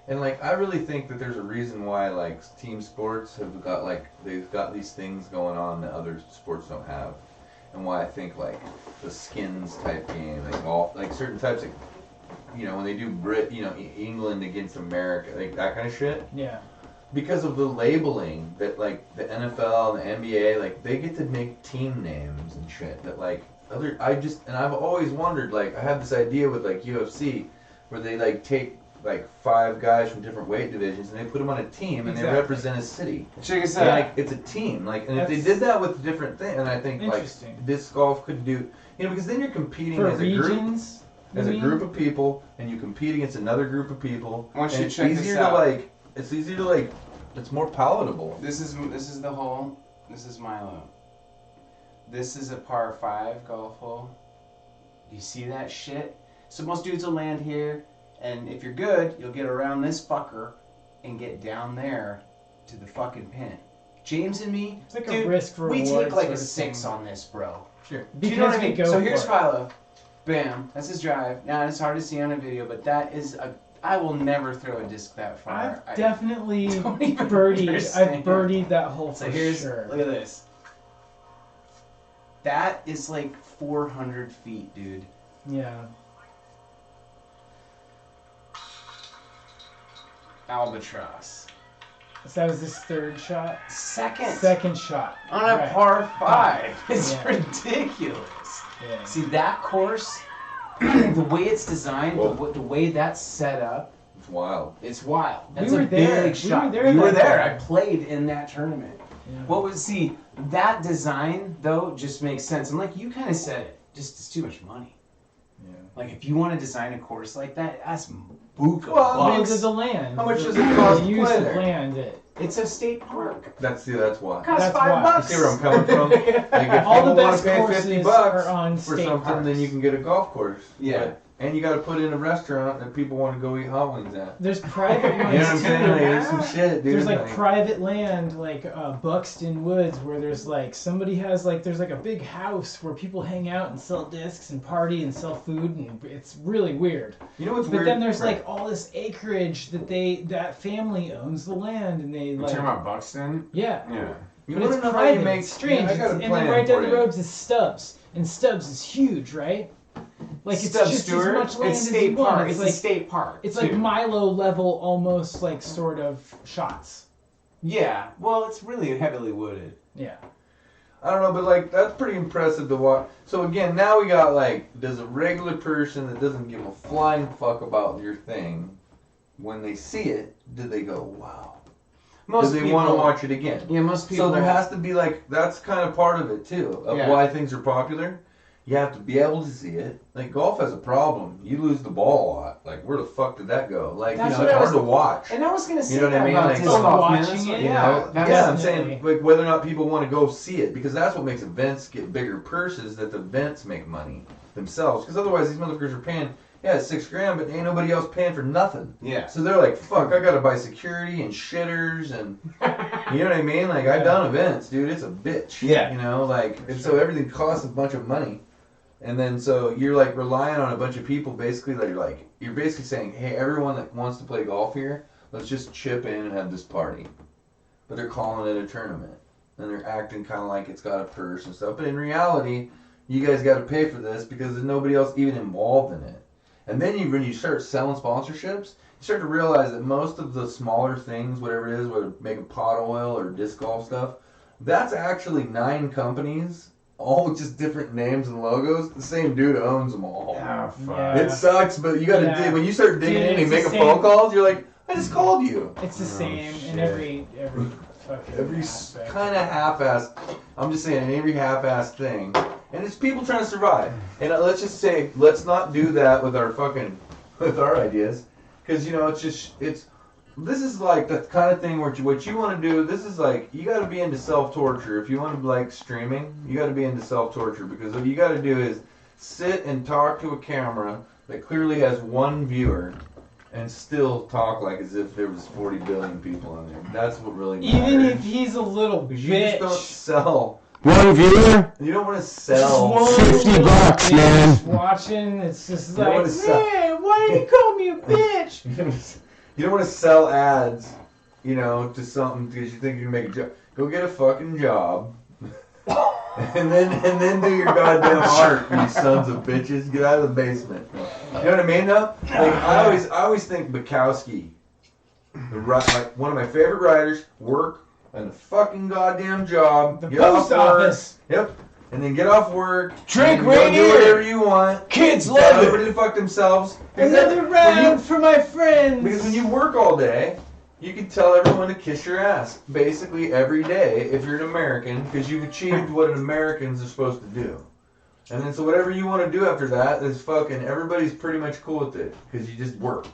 And like I really think that there's a reason why like team sports have got they've got these things going on that other sports don't have. And why I think like the skins type game, like golf, like certain types of when they do England against America, like that kind of shit. Yeah. Because of the labeling that like the NFL and the NBA, like they get to make team names and shit that like I've always wondered, like I have this idea with like UFC where they like take like 5 guys from different weight divisions and they put them on a team and they represent a city. Check us out. Like it's a team, like, and if they did that with different things, and I think like disc golf could do, because then you're competing for as regions, a group of people, and you compete against another group of people. I want you and to check this out. It's easier to it's more palatable. This is the hole. This is Milo. This is a par 5 golf hole. Do you see that shit? So most dudes will land here. And if you're good, you'll get around this fucker and get down there to the fucking pin. James and me, it's like dude, a risk for we take like a 6 on this, bro. Sure. Do you know what I mean? So here's Philo. Bam. That's his drive. Now it's hard to see on a video, but that is I will never throw a disc that far. I've definitely birdied. I've birdied that hole for sure. Look at this. That is like 400 feet, dude. Yeah. Albatross. So that was his 3rd shot? Second shot. On a par 5. It's ridiculous. Yeah. See, that course, the way it's designed, the way that's set up. It's wild. It's wild. That's we were a there. big shot. You were there. I played in that tournament. Yeah. That design, though, just makes sense. And like you kind of said it, it's too much money. Yeah. Like if you want to design a course like that, that's buku bucks. bucks. The land. How much does it cost to use play the there? land. It's a state park. That's why. Costs That's $5. You see where I'm coming from? Like if All the people want best to pay courses $50 are on for state something, parks. then you can get a golf course. Yeah. But, and you got to put in a restaurant that people want to go eat hot wings at. There's private ones You know what I'm too. saying? Like, there's some shit, dude. There's like private land, like Buxton Woods, where there's like somebody has like there's like a big house where people hang out and sell discs and party and sell food, and it's really weird. You know what's But weird? then there's like all this acreage that family owns the land, and they You're like talking about Buxton? yeah. Yeah. You But want it's to know how private. you make? It's strange. Yeah, I got a and then plan right down for the you. road is Stubbs, and Stubbs is huge, right? Like it's Stubbs just Stewart? as much land It's as state you want. park. It's It's like a state park. it's like too. Milo level, almost like sort of shots. Yeah. Well, it's really heavily wooded. Yeah. I don't know, but like that's pretty impressive to watch. So again, now we got like, does a regular person that doesn't give a flying fuck about your thing, when they see it, do they go, wow? Most do they people want to watch it again? Yeah, most people. So there has to be like, that's kind of part of it too, of why things are popular. You have to be able to see it. Like golf has a problem. You lose the ball a lot. Like where the fuck did that go? Like That's it's what I hard was- to watch. And I was gonna say You know what I that mean? about Like, disc so golf, man. watching That's what- it, yeah. that's Yeah, I'm definitely- saying like whether or not people want to go see it, because that's what makes events get bigger purses, that the events make money themselves. Because otherwise these motherfuckers are paying, it's $6,000, but ain't nobody else paying for nothing. Yeah. So they're like, fuck, I gotta buy security and shitters and you know what I mean? Like I've done events, dude. It's a bitch. Yeah. You know, like and so everything costs a bunch of money. And then so you're like relying on a bunch of people basically that you're basically saying, hey, everyone that wants to play golf here, let's just chip in and have this party. But they're calling it a tournament. And they're acting kind of like it's got a purse and stuff. But in reality, you guys got to pay for this because there's nobody else even involved in it. And then when you start selling sponsorships, you start to realize that most of the smaller things, whatever it is, whether making pot oil or disc golf stuff, that's actually 9 companies, all with just different names and logos. The same dude owns them all. Ah, fuck. Yeah. It sucks, but you got to dig. When you start digging Dude, in and it's making the phone same. calls, you're like, I just called you. It's the same in shit. every fucking every aspect. kind of half-assed. I'm just saying, every half-assed thing, and it's people trying to survive. And let's just say, let's not do that with our ideas, because this is like the kind of thing where what you want to do. This is like you got to be into self-torture. If you want to like streaming, you got to be into self-torture, because what you got to do is sit and talk to a camera that clearly has one viewer. And still talk like as if there was 40 billion people on there. That's what really matters. Even if he's a little bitch. You just don't sell. One viewer? You don't want to sell. $50, man. Watching, it's just You don't like, wanna sell. man, why did he call me a bitch? You don't want to sell ads, to something because you think you can make a job. Go get a fucking job. and then do your goddamn art, you sons of bitches. Get out of the basement. You know what I mean, though? Like, I always think Bukowski, like one of my favorite writers, work on a fucking goddamn job. The get off post office. Work, yep. And then get off work. Drink and go right do here. whatever you want. Kids Tell love everybody it. to fuck themselves. Another round for my friends. Because when you work all day, you can tell everyone to kiss your ass basically every day if you're an American, because you've achieved what Americans are supposed to do. And then so whatever you want to do after that is fucking everybody's pretty much cool with it because you just work.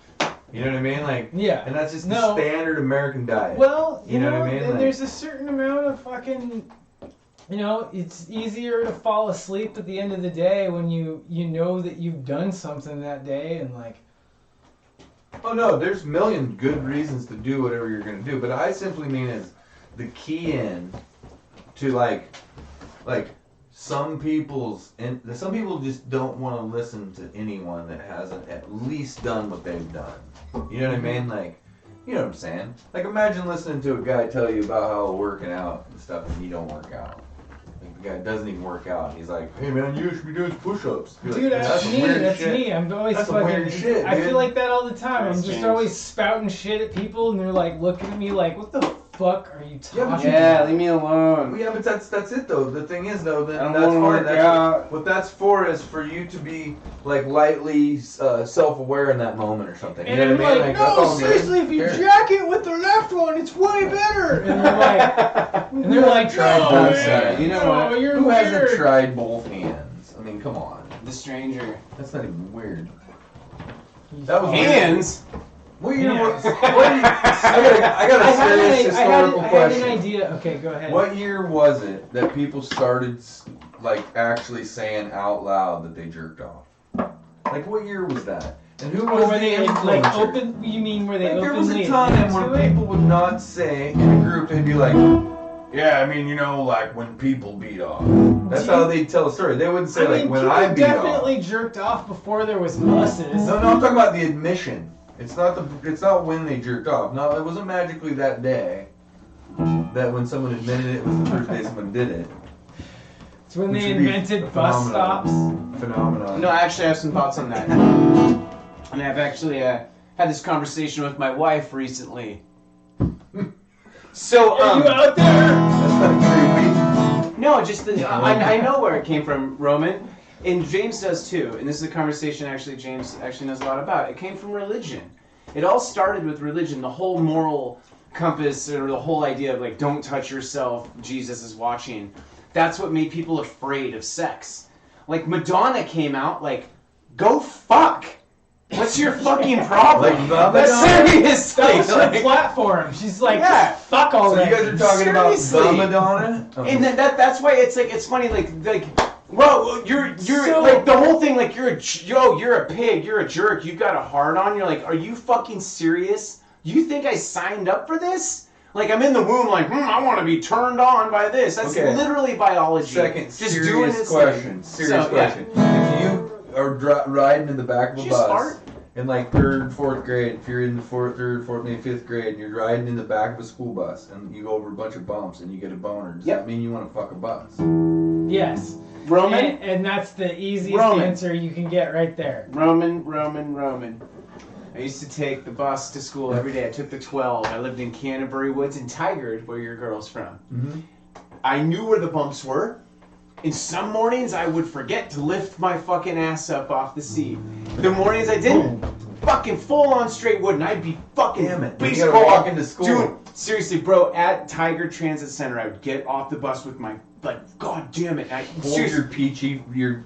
You know what I mean? Like, yeah. And that's just the standard American diet. Well, you know what I mean? And like, there's a certain amount of fucking, it's easier to fall asleep at the end of the day when you know that you've done something that day and like. Oh no, there's a million good reasons to do whatever you're gonna do, but I simply mean is the key in to like some people just don't want to listen to anyone that hasn't at least done what they've done. You know what I mean? Like, you know what I'm saying? Like, imagine listening to a guy tell you about how working out and stuff, and you don't work out. Like, the guy doesn't even work out, and he's like, "Hey man, you should be doing push-ups." You're Dude, like, that's me. That's shit. me. I'm always That's some fucking. weird shit, I dude. feel like that all the time. That's I'm just James. always spouting shit at people, and they're like looking at me like, "What the fuck are you Yeah, but talking Yeah, leave me alone. Well, yeah, but that's it though. The thing is though, that I don't that's wanna fine. work That's out. what that's for is for you to be like lightly self-aware in that moment or something. You And know I'm what I mean? like, that's no, all good. seriously, if you Sure. jack it with the left one, it's way better. And they're like, Tried no, both man, sides. You know no, what? you're Who weird. hasn't tried both hands? I mean, come on. The stranger. That's not even weird. That was weird. Hands? What year Yeah. was? I got a serious historical I had question. an idea. Okay, go ahead. What year was it that people started like actually saying out loud that they jerked off? Like, what year was that? And who was Or were the they influencer? like open? You mean were they Like, there was openly a time admitted when to it? people would not say in a group, they'd be like, yeah, I mean, like when people beat off. That's how they tell a story. They wouldn't say like when I people beat off. definitely jerked off before there was buses. No, I'm talking about the admission. It's not when they jerked off. No, it wasn't magically that day. That when someone admitted it was the first day someone did it. It's when Which they would be invented a bus stops. Phenomenon. No, I actually have some thoughts on that. And I've actually had this conversation with my wife recently. So, Are you out there? That's not creepy. no, just I know where it came from, Roman. And James does too. And this is a conversation actually James actually knows a lot about. It came from religion. It all started with religion. The whole moral compass, or the whole idea of like, don't touch yourself, Jesus is watching. That's what made people afraid of sex. Like, Madonna came out like, go fuck. What's your fucking problem? Like, the That's Madonna? seriously. That was her like- platform. She's like, Yeah. fuck So already. you guys are talking about Seriously. the Madonna? And that's why it's funny, like, well, you're So- like the whole thing, like you're a pig, you're a jerk, you've got a hard on. You're like, are you fucking serious? You think I signed up for this? Like, I'm in the womb, like, I want to be turned on by this. That's Okay. literally biology. Second just serious doing this question. thing. Serious So, question. If you are riding in the back of a Just bus fart. in like 3rd, 4th grade, if you're in the 3rd, 4th, maybe 5th grade, and you're riding in the back of a school bus and you go over a bunch of bumps and you get a boner, does Yep. that mean you want to fuck a bus? Yes. Roman, And that's the easiest Roman. answer you can get right there. Roman. I used to take the bus to school every day. I took the 12. I lived in Canterbury Woods in Tigard, where your girl's from. Mm-hmm. I knew where the bumps were. And some mornings I would forget to lift my fucking ass up off the seat. The mornings I didn't, fucking full on straight wood, and I'd be fucking Damn it. You baseball gotta walk into school. Dude, Seriously, bro, at Tiger Transit Center, I would get off the bus with my, god damn it. Hold your peachy, your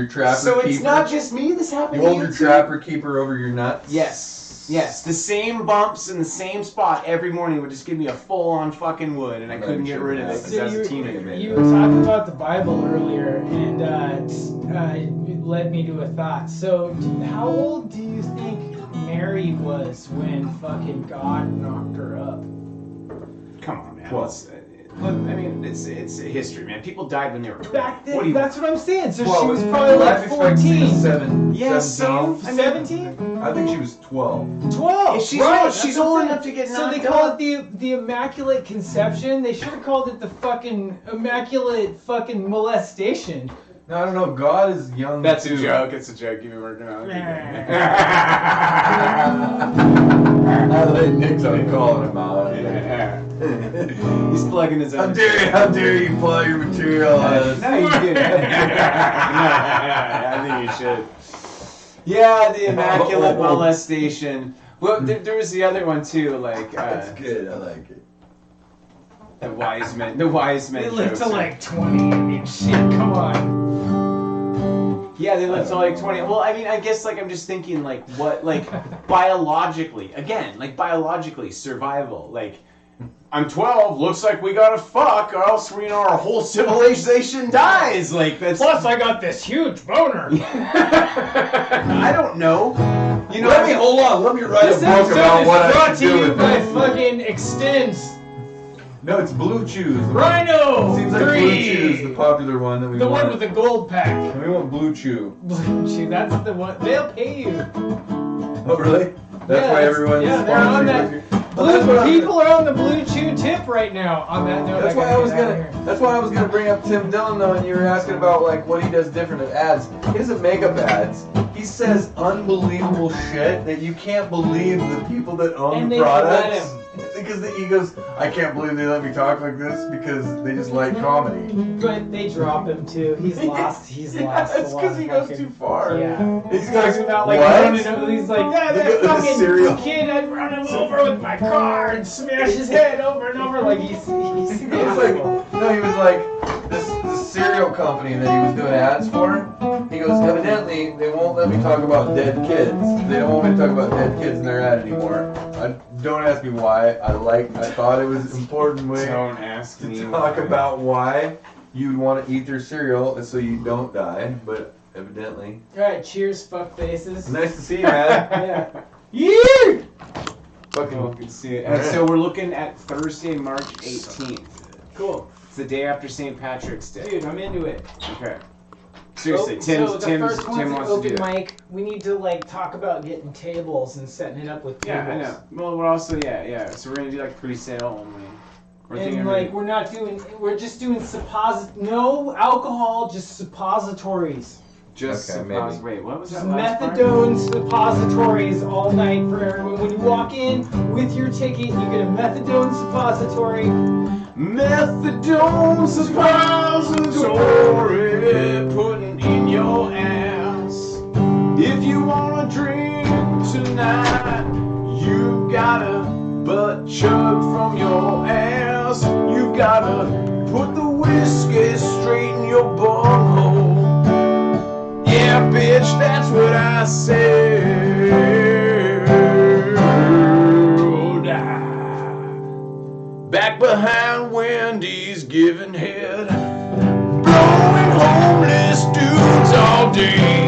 trapper so keeper. It's not just me, this happened You to hold you your too? trapper keeper over your nuts? Yes, the same bumps in the same spot every morning would just give me a full-on fucking wood, and I couldn't get rid of it because I was a teenager. You were talking about the Bible earlier, and it led me to a thought. So, how old do you think Mary was when fucking God knocked her up? Come on, man. Well, I mean, it's history, man. People died when they were 12. Back then, What do you that's what I'm saying. So Well, she was probably like life expectancy is 14. Yeah, 17. so 17? I think she was 12. 12. If she's right, old, she's old enough to get So knocked they call up. it the Immaculate Conception. They should have called it the fucking Immaculate fucking Molestation. No, I don't know. God is young. That's too. a joke. It's a joke. You've been working on. I like Nick's on calling him out. He's plugging his own. How dare you plug your material on us? No, you didn't. I think you should. Yeah, the Immaculate Molestation. Well, there was the other one too, like That's good. I like it. the wise men. The wise men. They lived to jokes. like 20 and shit. Come on. Yeah, they lived to like 20. Well, I mean, I guess like I'm just thinking like what biologically, again, like biologically survival. Like I'm 12, looks like we gotta fuck, or else our whole civilization dies. Like that's. Plus, I got this huge boner. I don't know. You know. Hold on. Let me write This a book episode about is what I brought should to do you with by it. fucking Extends. No, it's Blue Chews. Rhino Seems like 3. Blue Chew is the popular one that we The want. one with the gold pack. And we want Blue Chew. Blue Chew, that's the one. They'll pay you. Oh, really? That's why everyone's they're on sponsoring that. this year. Well, that's what I'm- People are on the Blue Chew tip right now. On that note, That's why gotta I was get out of gonna. here. That's why I was gonna bring up Tim Dillon though, and you were asking about like what he does different at ads. He doesn't make up ads. He says unbelievable shit that you can't believe the people that own And the they let products. him. Because he goes, I can't believe they let me talk like this because they just like comedy. But they drop him too. He's lost. He's lost. That's because he goes too far. Yeah. He's Talking about like what? running over. He's like, yeah, The that fucking cereal. kid. I'd run him over with my car and smash his head over and over. Like he's He was like, no, he was like, this cereal company that he was doing ads for. He goes, evidently, they won't let me talk about dead kids. They don't want me to talk about dead kids in their ad anymore. Don't ask me why. I thought it was important way Don't ask me. to talk about why you'd want to eat their cereal so you don't die, but evidently. All right, cheers, fuck faces. Nice to see you, man. Yeah. Yeah. Fucking Good to see it. And so we're looking at Thursday, March 18th. Cool. It's the day after St. Patrick's Day. Dude, I'm into it. Okay. Seriously, So the Tim first one's an wants to open do that. mic. We need to like talk about getting tables and setting it up with tables. Yeah, I know. Well, we're also yeah. So we're gonna do like pre-sale only. We're thinking And like we're just doing no alcohol, just suppositories. just Okay, maybe. Wait, what was Just that last part? methadone suppositories all night for everyone. When you walk in with your ticket, you get a methadone suppository. Methadone suppository putting in your ass. If you wanna drink tonight, you gotta butt chug from your ass. You gotta put the whiskey straight in your bunghole. Yeah, bitch, that's what I said. Back behind Wendy's giving head, blowing homeless dudes all day.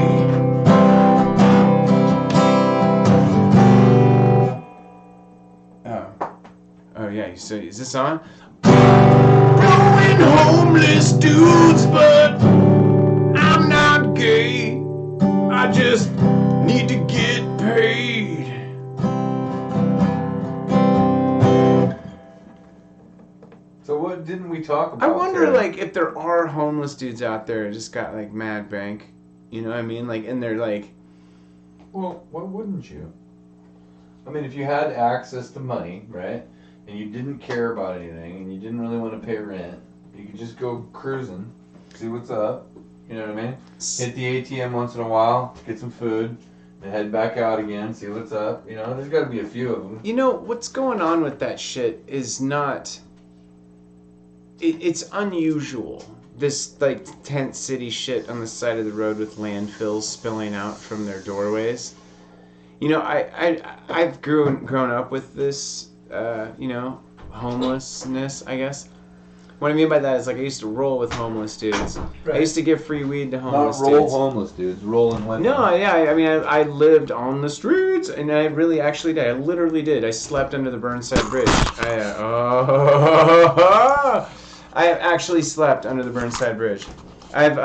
Oh yeah. So is this on? Blowing homeless dudes, but I'm not gay. I just need to get paid. So what didn't we talk about? I wonder, today? like, if there are homeless dudes out there who just got, like, mad bank. You know what I mean? Like, and they're like... Well, why wouldn't you? I mean, if you had access to money, right, and you didn't care about anything, and you didn't really want to pay rent, you could just go cruising, see what's up, you know what I mean? Hit the ATM once in a while, get some food, They head back out again, see what's up. You know, there's got to be a few of them. You know, what's going on with that shit is not... It's unusual. This, like, tent city shit on the side of the road with landfills spilling out from their doorways. You know, I've grown up with this, you know, homelessness, I guess. What I mean by that is, like, I used to roll with homeless dudes. Right. I used to give free weed to homeless dudes. Not roll homeless dudes, rolling with them. No, yeah, I mean, I lived on the streets, and I really actually did. I literally did. I slept under the Burnside Bridge. I actually slept under the Burnside Bridge. I've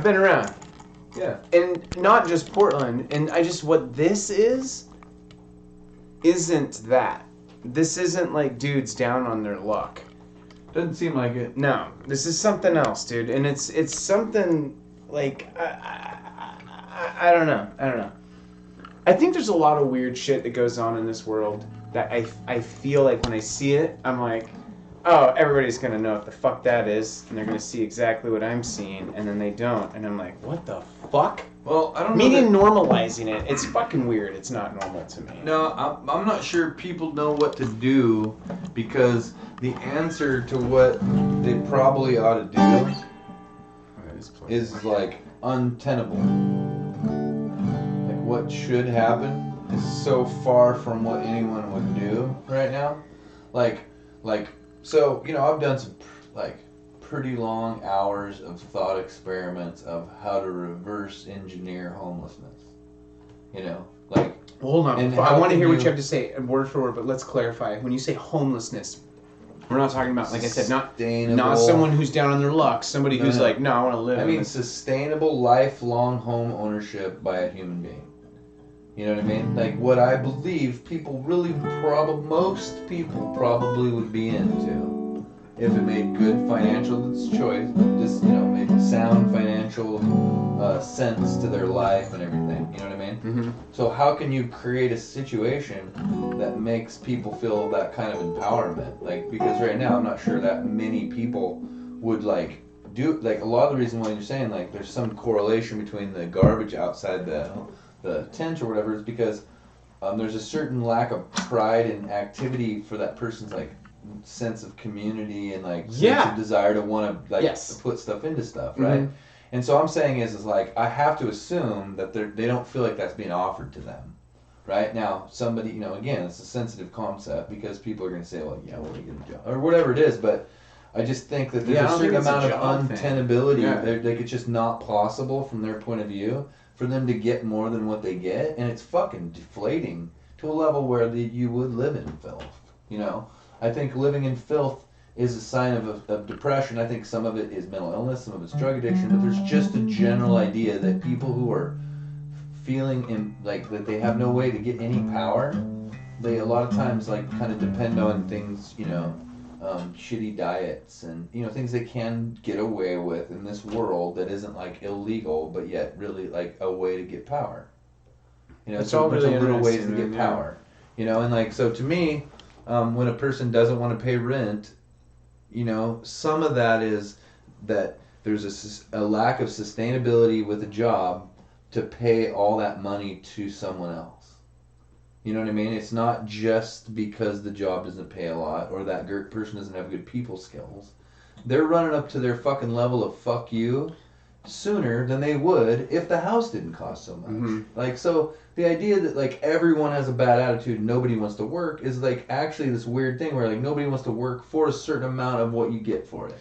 been around. Yeah. And not just Portland. And what this isn't that. This isn't like dudes down on their luck. Doesn't seem like it. No, this is something else, dude. And it's something like, I don't know. I think there's a lot of weird shit that goes on in this world that I feel like when I see it, I'm like, oh, everybody's going to know what the fuck that is, and they're going to see exactly what I'm seeing, and then they don't, and I'm like, what the fuck? Well, I don't know. Meaning normalizing it, it's fucking weird. It's not normal to me. No, I'm not sure people know what to do, because the answer to what they probably ought to do is, like, untenable. Like, what should happen is so far from what anyone would do right now. So, you know, I've done some, like, pretty long hours of thought experiments of how to reverse engineer homelessness. You know, like... Hold on. I want to hear what you have to say word for word, but let's clarify. When you say homelessness, we're not talking about, like I said, not someone who's down on their luck, somebody who's like, no, I want to live. I mean, sustainable, lifelong home ownership by a human being. You know what I mean? Like, what I believe most people probably would be into if it made good financial choice, just, you know, made sound financial sense to their life and everything. You know what I mean? Mm-hmm. So how can you create a situation that makes people feel that kind of empowerment? Like, because right now I'm not sure that many people would, like, do, like, a lot of the reason why you're saying, like, there's some correlation between the garbage outside the tent or whatever is because there's a certain lack of pride and activity for that person's, like, sense of community and, like, sense of desire to want to, like, put stuff into stuff, right? Mm-hmm. And so I'm saying is like, I have to assume that they don't feel like that's being offered to them, right? Now, somebody, you know, again, it's a sensitive concept because people are going to say, well, yeah, well, you get a job, or whatever it is, but I just think that there's a certain amount of untenability, like, it's just not possible from their point of view for them to get more than what they get, and it's fucking deflating to a level where you would live in filth, you know? I think living in filth is a sign of depression. I think some of it is mental illness, some of it's drug addiction, but there's just a general idea that people who are feeling like that they have no way to get any power, they a lot of times, like, kind of depend on things, you know, shitty diets and, you know, things they can get away with in this world that isn't, like, illegal, but yet really, like, a way to get power. You know, it's all really little ways to get power. You know, and, like, so to me, when a person doesn't want to pay rent, you know, some of that is that there's a lack of sustainability with a job to pay all that money to someone else. You know what I mean? It's not just because the job doesn't pay a lot or that person doesn't have good people skills. They're running up to their fucking level of fuck you sooner than they would if the house didn't cost so much. Mm-hmm. Like, so the idea that, like, everyone has a bad attitude and nobody wants to work is, like, actually this weird thing where, like, nobody wants to work for a certain amount of what you get for it.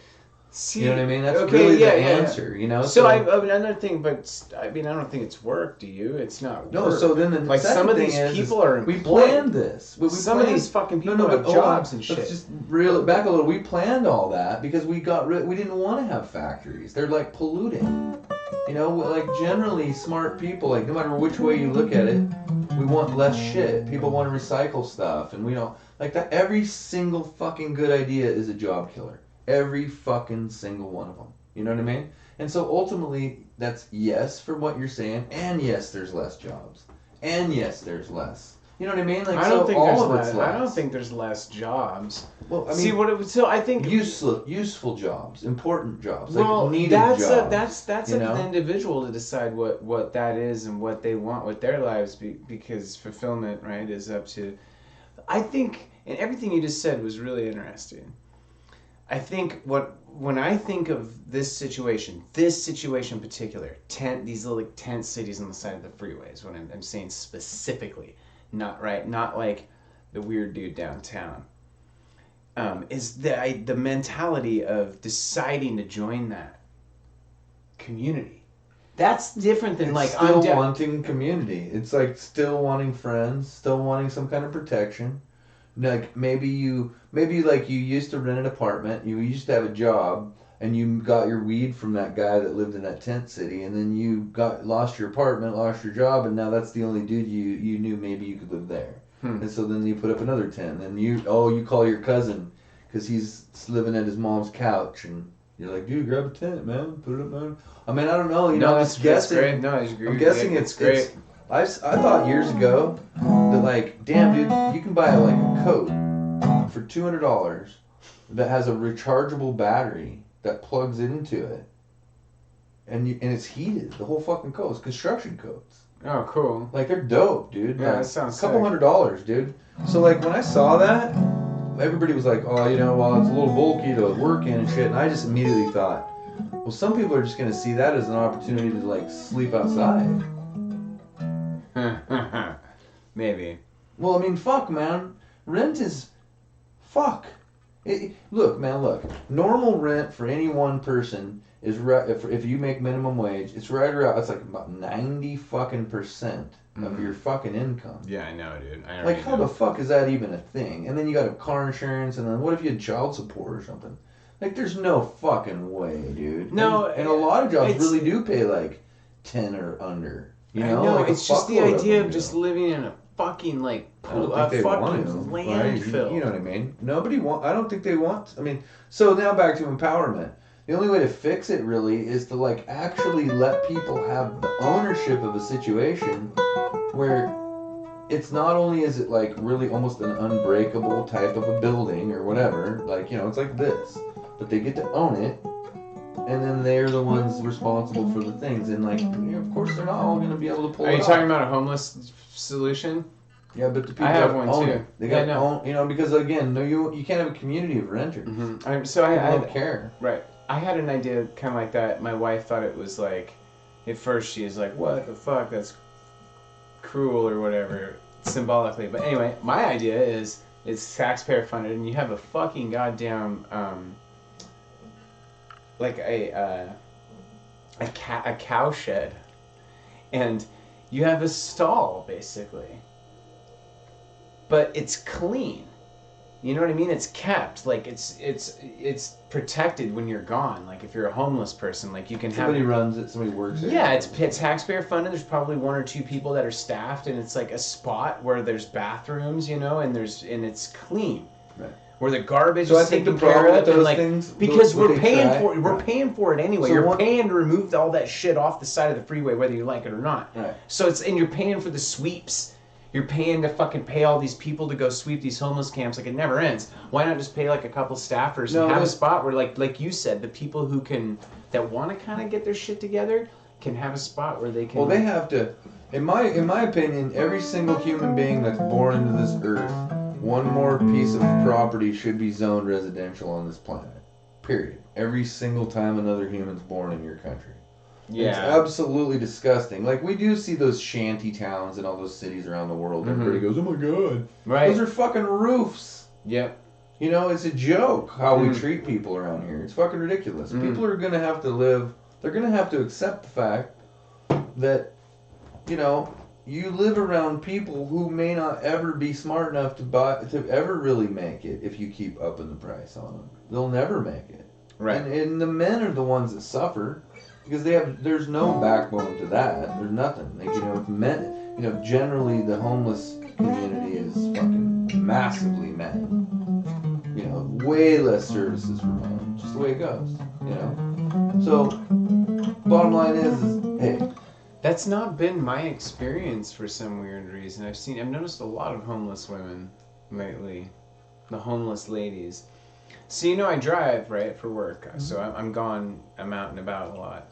See, you know what I mean? That's really the answer, you know? So I mean, another thing, but I mean, I don't think it's work, do you? It's not work. No, so then the like, some of these people are employed. We planned this. Some of these fucking people have jobs and shit. Let's just reel it back a little. We planned all that because we didn't want to have factories. They're, like, polluting. You know, like, generally smart people, like, no matter which way you look at it, we want less shit. People want to recycle stuff, and we don't, like, that. Every single fucking good idea is a job killer. Every fucking single one of them. You know what I mean? And so ultimately, that's yes for what you're saying, and yes, there's less jobs, and yes, there's less. You know what I mean? Like, I don't think there's less jobs. Well, I mean, See what it was. So I think useful jobs, important jobs, like well, needed that's jobs. that's up to the individual to decide what that is and what they want with their lives, because fulfillment, right, is up to. I think, and everything you just said was really interesting. I think when I think of this situation in particular, these little like tent cities on the side of the freeways. What I'm saying specifically, not like the weird dude downtown. Is the mentality of deciding to join that community. That's different than It's like still wanting community. It's like still wanting friends, still wanting some kind of protection. Like maybe like you used to rent an apartment, you used to have a job, and you got your weed from that guy that lived in that tent city, and then you lost your apartment, lost your job, and now that's the only dude you knew maybe you could live there. And so then you put up another tent, and you call your cousin because he's living at his mom's couch, and you're like, dude, grab a tent, man, put it up, man. I mean, I don't know, I'm just guessing. Great. No, I agree. I'm guessing it's great. I thought years ago that like, damn, dude, you can buy like a coat for $200 that has a rechargeable battery that plugs into it, and it's heated. The whole fucking coat. It's construction coats. Oh, cool. Like, they're dope, dude. Yeah, like, that sounds a couple sick. $100s, dude. So, like, when I saw that, everybody was like, oh, well, it's a little bulky to work in and shit. And I just immediately thought, well, some people are just going to see that as an opportunity to, like, sleep outside. Maybe. Well, I mean, fuck, man. Rent is... Fuck. Look. Normal rent for any one person is right. If you make minimum wage, it's right around. It's like about 90% of your fucking income. Yeah, I know, dude. Like, how the fuck is that even a thing? And then you got a car insurance, and then what if you had child support or something? Like, there's no fucking way, dude. No, and a lot of jobs really do pay like 10 or under. You know, I know. like It's just the idea of just do. living in a fucking like I don't think they want to, landfill. Right? You know what I mean? I don't think they want. I mean, so now back to empowerment. The only way to fix it really is to like actually let people have the ownership of a situation where it's not only is it like really almost an unbreakable type of a building or whatever, like, you know, it's like this, but they get to own it, and then they're the ones responsible for the things, and like, you know, of course they're not all going to be able to pull it off. Are you talking about a homeless solution? Yeah, but the people I have that one own too. it, they got to own, you know, because again, no, you can't have a community of renters. Mm-hmm. I don't care. Right. I had an idea kind of like that. My wife thought it was like, at first she was like, what the fuck, that's cruel or whatever, symbolically. But anyway, my idea is it's taxpayer funded, and you have a fucking goddamn, like a cow shed. And you have a stall, basically. But it's clean. You know what I mean? It's kept. Like, it's protected when you're gone. Like, if you're a homeless person, like, you can Somebody runs it, somebody works it. Yeah, it's taxpayer funded. There's probably one or two people that are staffed, and it's like a spot where there's bathrooms, you know, and it's clean. Right. Where the garbage So is I think taken the problem care with of, and those like, things, because what we're they paying try- for it. We're right. paying for it anyway. So You're what- paying to remove all that shit off the side of the freeway, whether you like it or not. Right. So and you're paying for the sweeps. You're paying to fucking pay all these people to go sweep these homeless camps. Like, it never ends. Why not just pay like a couple staffers and have a spot where, like you said, the people that want to kind of get their shit together can have a spot where they can. Well, they have to. In my opinion, every single human being that's born into this earth, one more piece of property should be zoned residential on this planet. Period. Every single time another human's born in your country. Yeah. It's absolutely disgusting. Like, we do see those shanty towns in all those cities around the world. Everybody goes, oh my god. Right. Those are fucking roofs. Yep. You know, it's a joke how we treat people around here. It's fucking ridiculous. People are going to have to live, they're going to have to accept the fact that, you know, you live around people who may not ever be smart enough to ever really make it if you keep upping the price on them. They'll never make it. Right. And the men are the ones that suffer. Because there's no backbone to that. There's nothing. Like, you know, men, you know, generally the homeless community is fucking massively men. You know, way less services for men. Just the way it goes. You know. So, bottom line is hey. That's not been my experience for some weird reason. I've noticed a lot of homeless women lately. the homeless ladies. So you know I drive, right, for work. Mm-hmm. So I'm gone. I'm out and about a lot.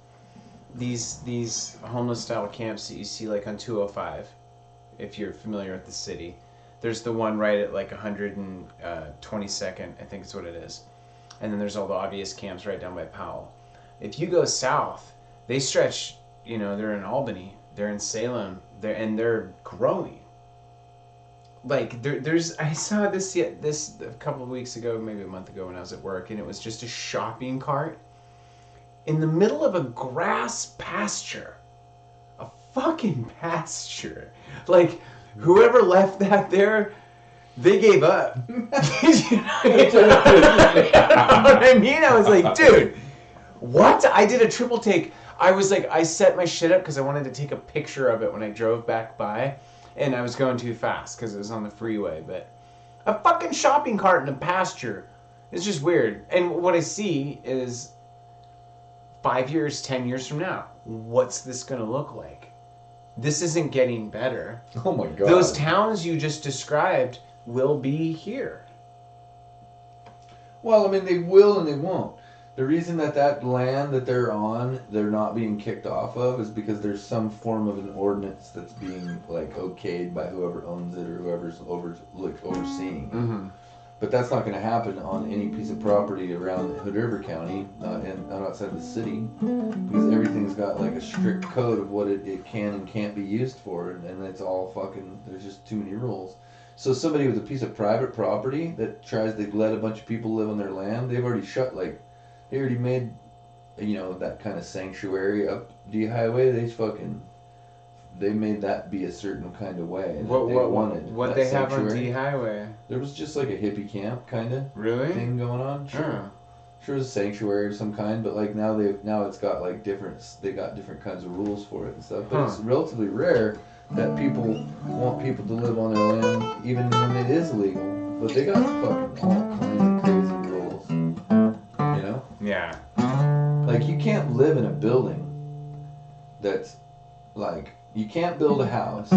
These homeless style camps that you see like on 205, if you're familiar with the city. There's the one right at like 122nd, I think is what it is. And then there's all the obvious camps right down by Powell. If you go south, they stretch, they're in Albany, they're in Salem, they're growing. Like I saw this a couple of weeks ago, maybe a month ago when I was at work, and it was just a shopping cart in the middle of a grass pasture. A fucking pasture. Like, whoever left that there, they gave up. You know what I mean? I was like, dude, what? I did a triple take. I was like, I set my shit up because I wanted to take a picture of it when I drove back by, and I was going too fast because it was on the freeway. But a fucking shopping cart in a pasture, it's just weird. And what I see is 5 years, 10 years from now, what's this going to look like? This isn't getting better. Oh my God. Those towns you just described will be here. Well, I mean, they will and they won't. The reason that land that they're on, they're not being kicked off of is because there's some form of an ordinance that's being, like, okayed by whoever owns it or whoever's overseeing. Mm-hmm. But that's not going to happen on any piece of property around Hood River County, and outside the city, because everything's got like a strict code of what it can and can't be used for, and it's all fucking, there's just too many rules. So somebody with a piece of private property that tries to let a bunch of people live on their land, they've already they already made, that kind of sanctuary up D Highway. They made that be a certain kind of way. What they have on D Highway? There was just like a hippie camp kind of thing going on. Sure. Sure, it was a sanctuary of some kind, but like now it's got like they got different kinds of rules for it and stuff. But it's relatively rare that people want people to live on their land even when it is legal. But they got fucking all kinds of crazy rules. Yeah. Like you can't live in a building that's like. You can't build a house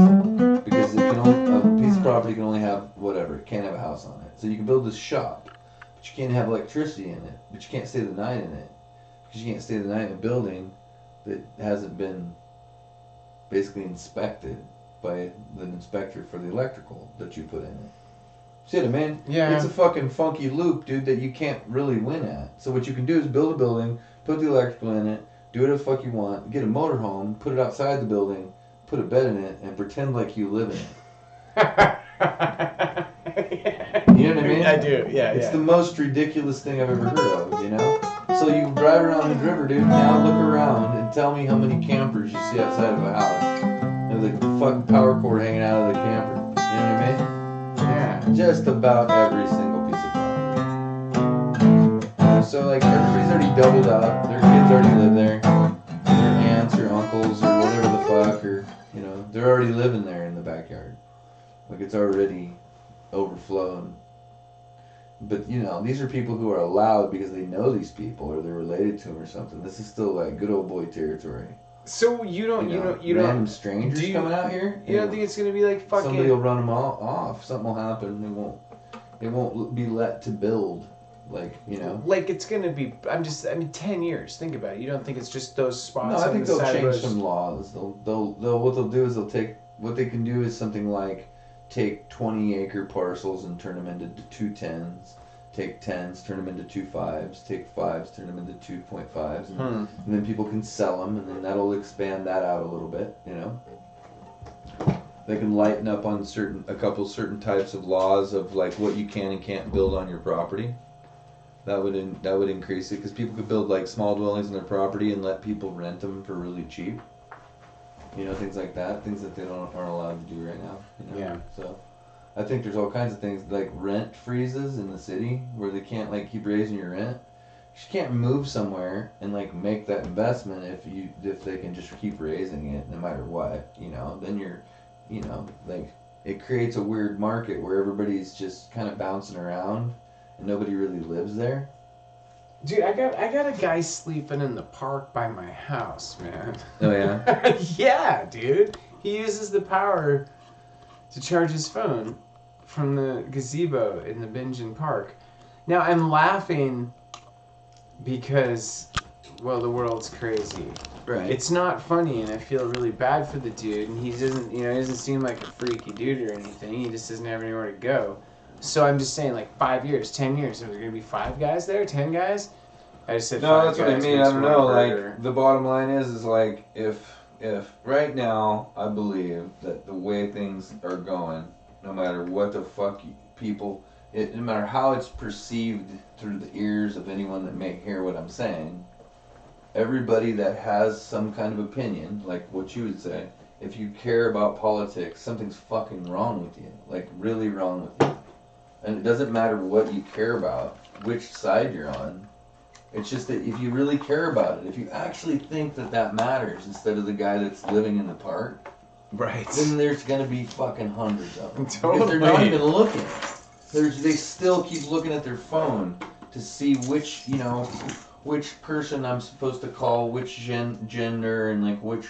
because a piece of property can only have whatever. It can't have a house on it. So you can build this shop, but you can't have electricity in it. But you can't stay the night in it because you can't stay the night in a building that hasn't been basically inspected by the inspector for the electrical that you put in it. See it, man? Yeah. It's a fucking funky loop, dude, that you can't really win at. So what you can do is build a building, put the electrical in it, do whatever the fuck you want, get a motorhome, put it outside the building, put a bed in it, and pretend like you live in it. You know what I mean? I do, yeah. It's the most ridiculous thing I've ever heard of, So you drive around the river, dude, now look around and tell me how many campers you see outside of a house. And the fucking power cord hanging out of the camper. You know what I mean? Yeah. Just about every single piece of property. So like everybody's already doubled up, their kids already live there, their aunts or uncles or whatever the fuck, or they're already living there in the backyard. Like it's already overflowing. But these are people who are allowed because they know these people or they're related to them or something. This is still like good old boy territory. So you don't random strangers coming out here. You don't think it's gonna be like fucking? Somebody will run them all off. Something will happen. They won't be let to build. Like Like it's gonna be. 10 years. Think about it. You don't think it's just those spots? No, I think they'll change roads? some laws. What they'll do is what they can do is something like take 20-acre parcels and turn them into 2 10s. Take 10s, turn them into 2 5s. Take 5s, turn them into 2.5s, and then people can sell them, and then that'll expand that out a little bit. They can lighten up on a couple certain types of laws of like what you can and can't build on your property. That would increase it because people could build like small dwellings on their property and let people rent them for really cheap. Things like that, things that they aren't allowed to do right now. Yeah. So, I think there's all kinds of things like rent freezes in the city where they can't like keep raising your rent. You can't move somewhere and like make that investment if they can just keep raising it no matter what. Then you're, like it creates a weird market where everybody's just kind of bouncing around. Nobody really lives there. Dude, I got a guy sleeping in the park by my house, man. Oh yeah? Yeah, dude. He uses the power to charge his phone from the gazebo in the Bingen Park. Now, I'm laughing because, well, the world's crazy. Right. It's not funny, and I feel really bad for the dude, and he doesn't, he doesn't seem like a freaky dude or anything. He just doesn't have anywhere to go. So I'm just saying, like, 5 years, 10 years, are there going to be 5 guys there, 10 guys? I just said No, 5 that's what I guys mean. makes I don't one know. burger. Like, the bottom line is like, if right now I believe that the way things are going, no matter what the fuck people, no matter how it's perceived through the ears of anyone that may hear what I'm saying, everybody that has some kind of opinion, like what you would say, if you care about politics, something's fucking wrong with you. Like, really wrong with you. And it doesn't matter what you care about, which side you're on. It's just that if you really care about it, if you actually think that that matters instead of the guy that's living in the park, Right. then there's going to be fucking hundreds of them. Totally. Because they're not even looking. They still keep looking at their phone to see which, which person I'm supposed to call, which gender, and like which,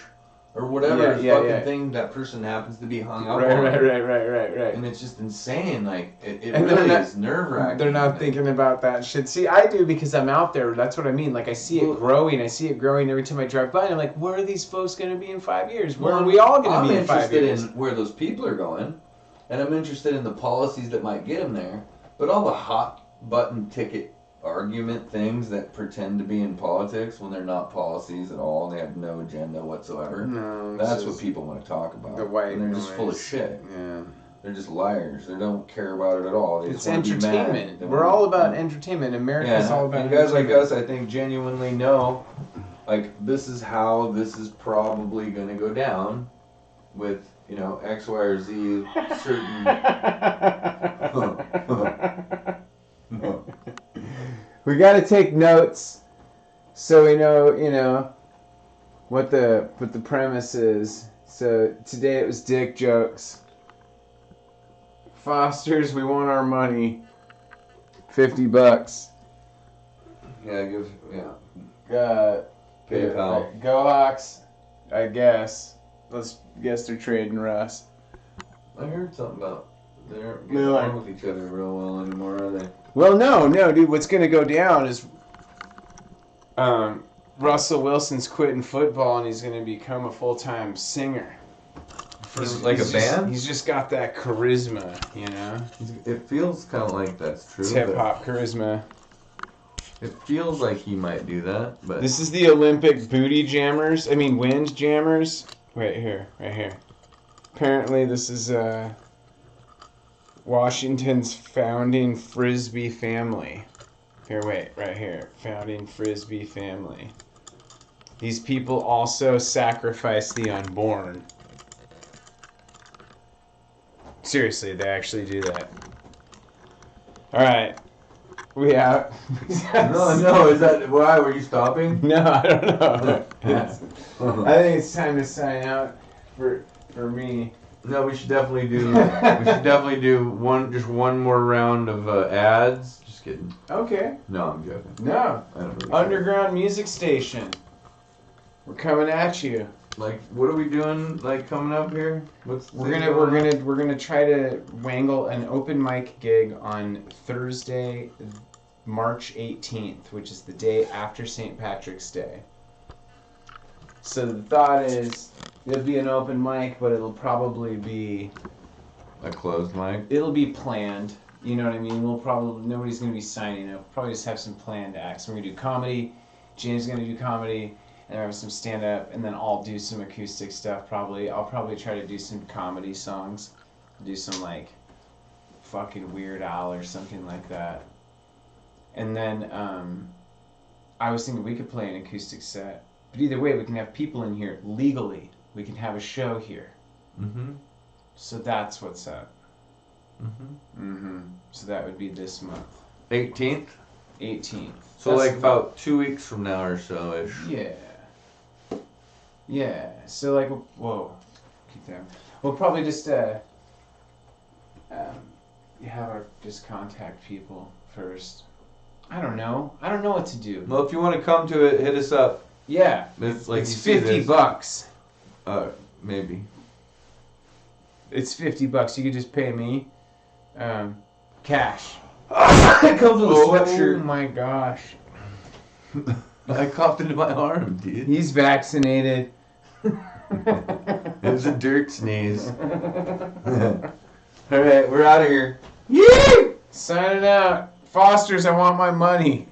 or whatever thing that person happens to be hung up on. Right. And it's just insane. Like, it And really they're not- is nerve-wracking. They're not thinking about that shit. See, I do because I'm out there. That's what I mean. Like, I see it growing. I see it growing every time I drive by. And I'm like, where are these folks going to be in 5 years? Where are we all going to be in 5 years? I'm interested in where those people are going. And I'm interested in the policies that might get them there. But all the hot button ticket argument things that pretend to be in politics when they're not policies at all and they have no agenda whatsoever. No, that's what people want to talk about. The white and they're just noise. full of shit. Yeah. They're just liars. They don't care about it at all. They It's just want to be mad. entertainment. They We're want all to- about entertainment. America's all about and guys like entertainment. us, I think, genuinely know, like, this is how this is probably going to go down with, X, Y, or Z certain... We got to take notes so we know, what the premise is. So today it was dick jokes. Foster's, we want our money. $50. PayPal. Go Hawks, I guess. Let's guess they're trading Russ. I heard something about they aren't getting Miller. along with each other real well anymore, are they? Well, no, dude. What's gonna go down is Russell Wilson's quitting football and he's gonna become a full-time singer. Like a band? He's just got that charisma, It feels kind of like that's true. Hip hop charisma. It feels like he might do that, but This is the Olympic booty jammers. I mean, wind jammers. Right here. Apparently, this is Washington's founding Frisbee family. Right here. Founding Frisbee family. These people also sacrifice the unborn. Seriously, they actually do that. Alright. We out. no, is that why? Were you stopping? No, I don't know. I think it's time to sign out for me. No, we should definitely do. one more round of ads. Just kidding. Okay. No, I'm joking. No. I don't really Underground music station. We're coming at you. Like, what are we doing? Like, coming up here? We're gonna try to wangle an open mic gig on Thursday, March 18th, which is the day after St. Patrick's Day. So the thought is, it'll be an open mic, but it'll probably be a closed mic. It'll be planned. You know what I mean? Nobody's gonna be signing up. Probably just have some planned acts. We're gonna do comedy. James is gonna do comedy. And have some stand up, and then I'll do some acoustic stuff probably. I'll probably try to do some comedy songs. Do some like fucking Weird Al or something like that. And then I was thinking we could play an acoustic set. But either way, we can have people in here legally. We can have a show here. Mm-hmm. So that's what's up. Mm-hmm. Mm-hmm. So that would be this month. 18th? 18th. So like about 2 weeks from now or so-ish. Yeah. So like, whoa. Keep that. We'll probably just have our just contact people first. I don't know what to do. Well, if you want to come to it, hit us up. Yeah. It's like it's $50. Maybe. It's $50. You could just pay me, Cash. It comes with a Oh sweatshirt. my My gosh. I coughed into my arm, dude. He's vaccinated. It was a dirt sneeze. Alright, we're out of here. Yee! Signing out. Foster's, I want my money.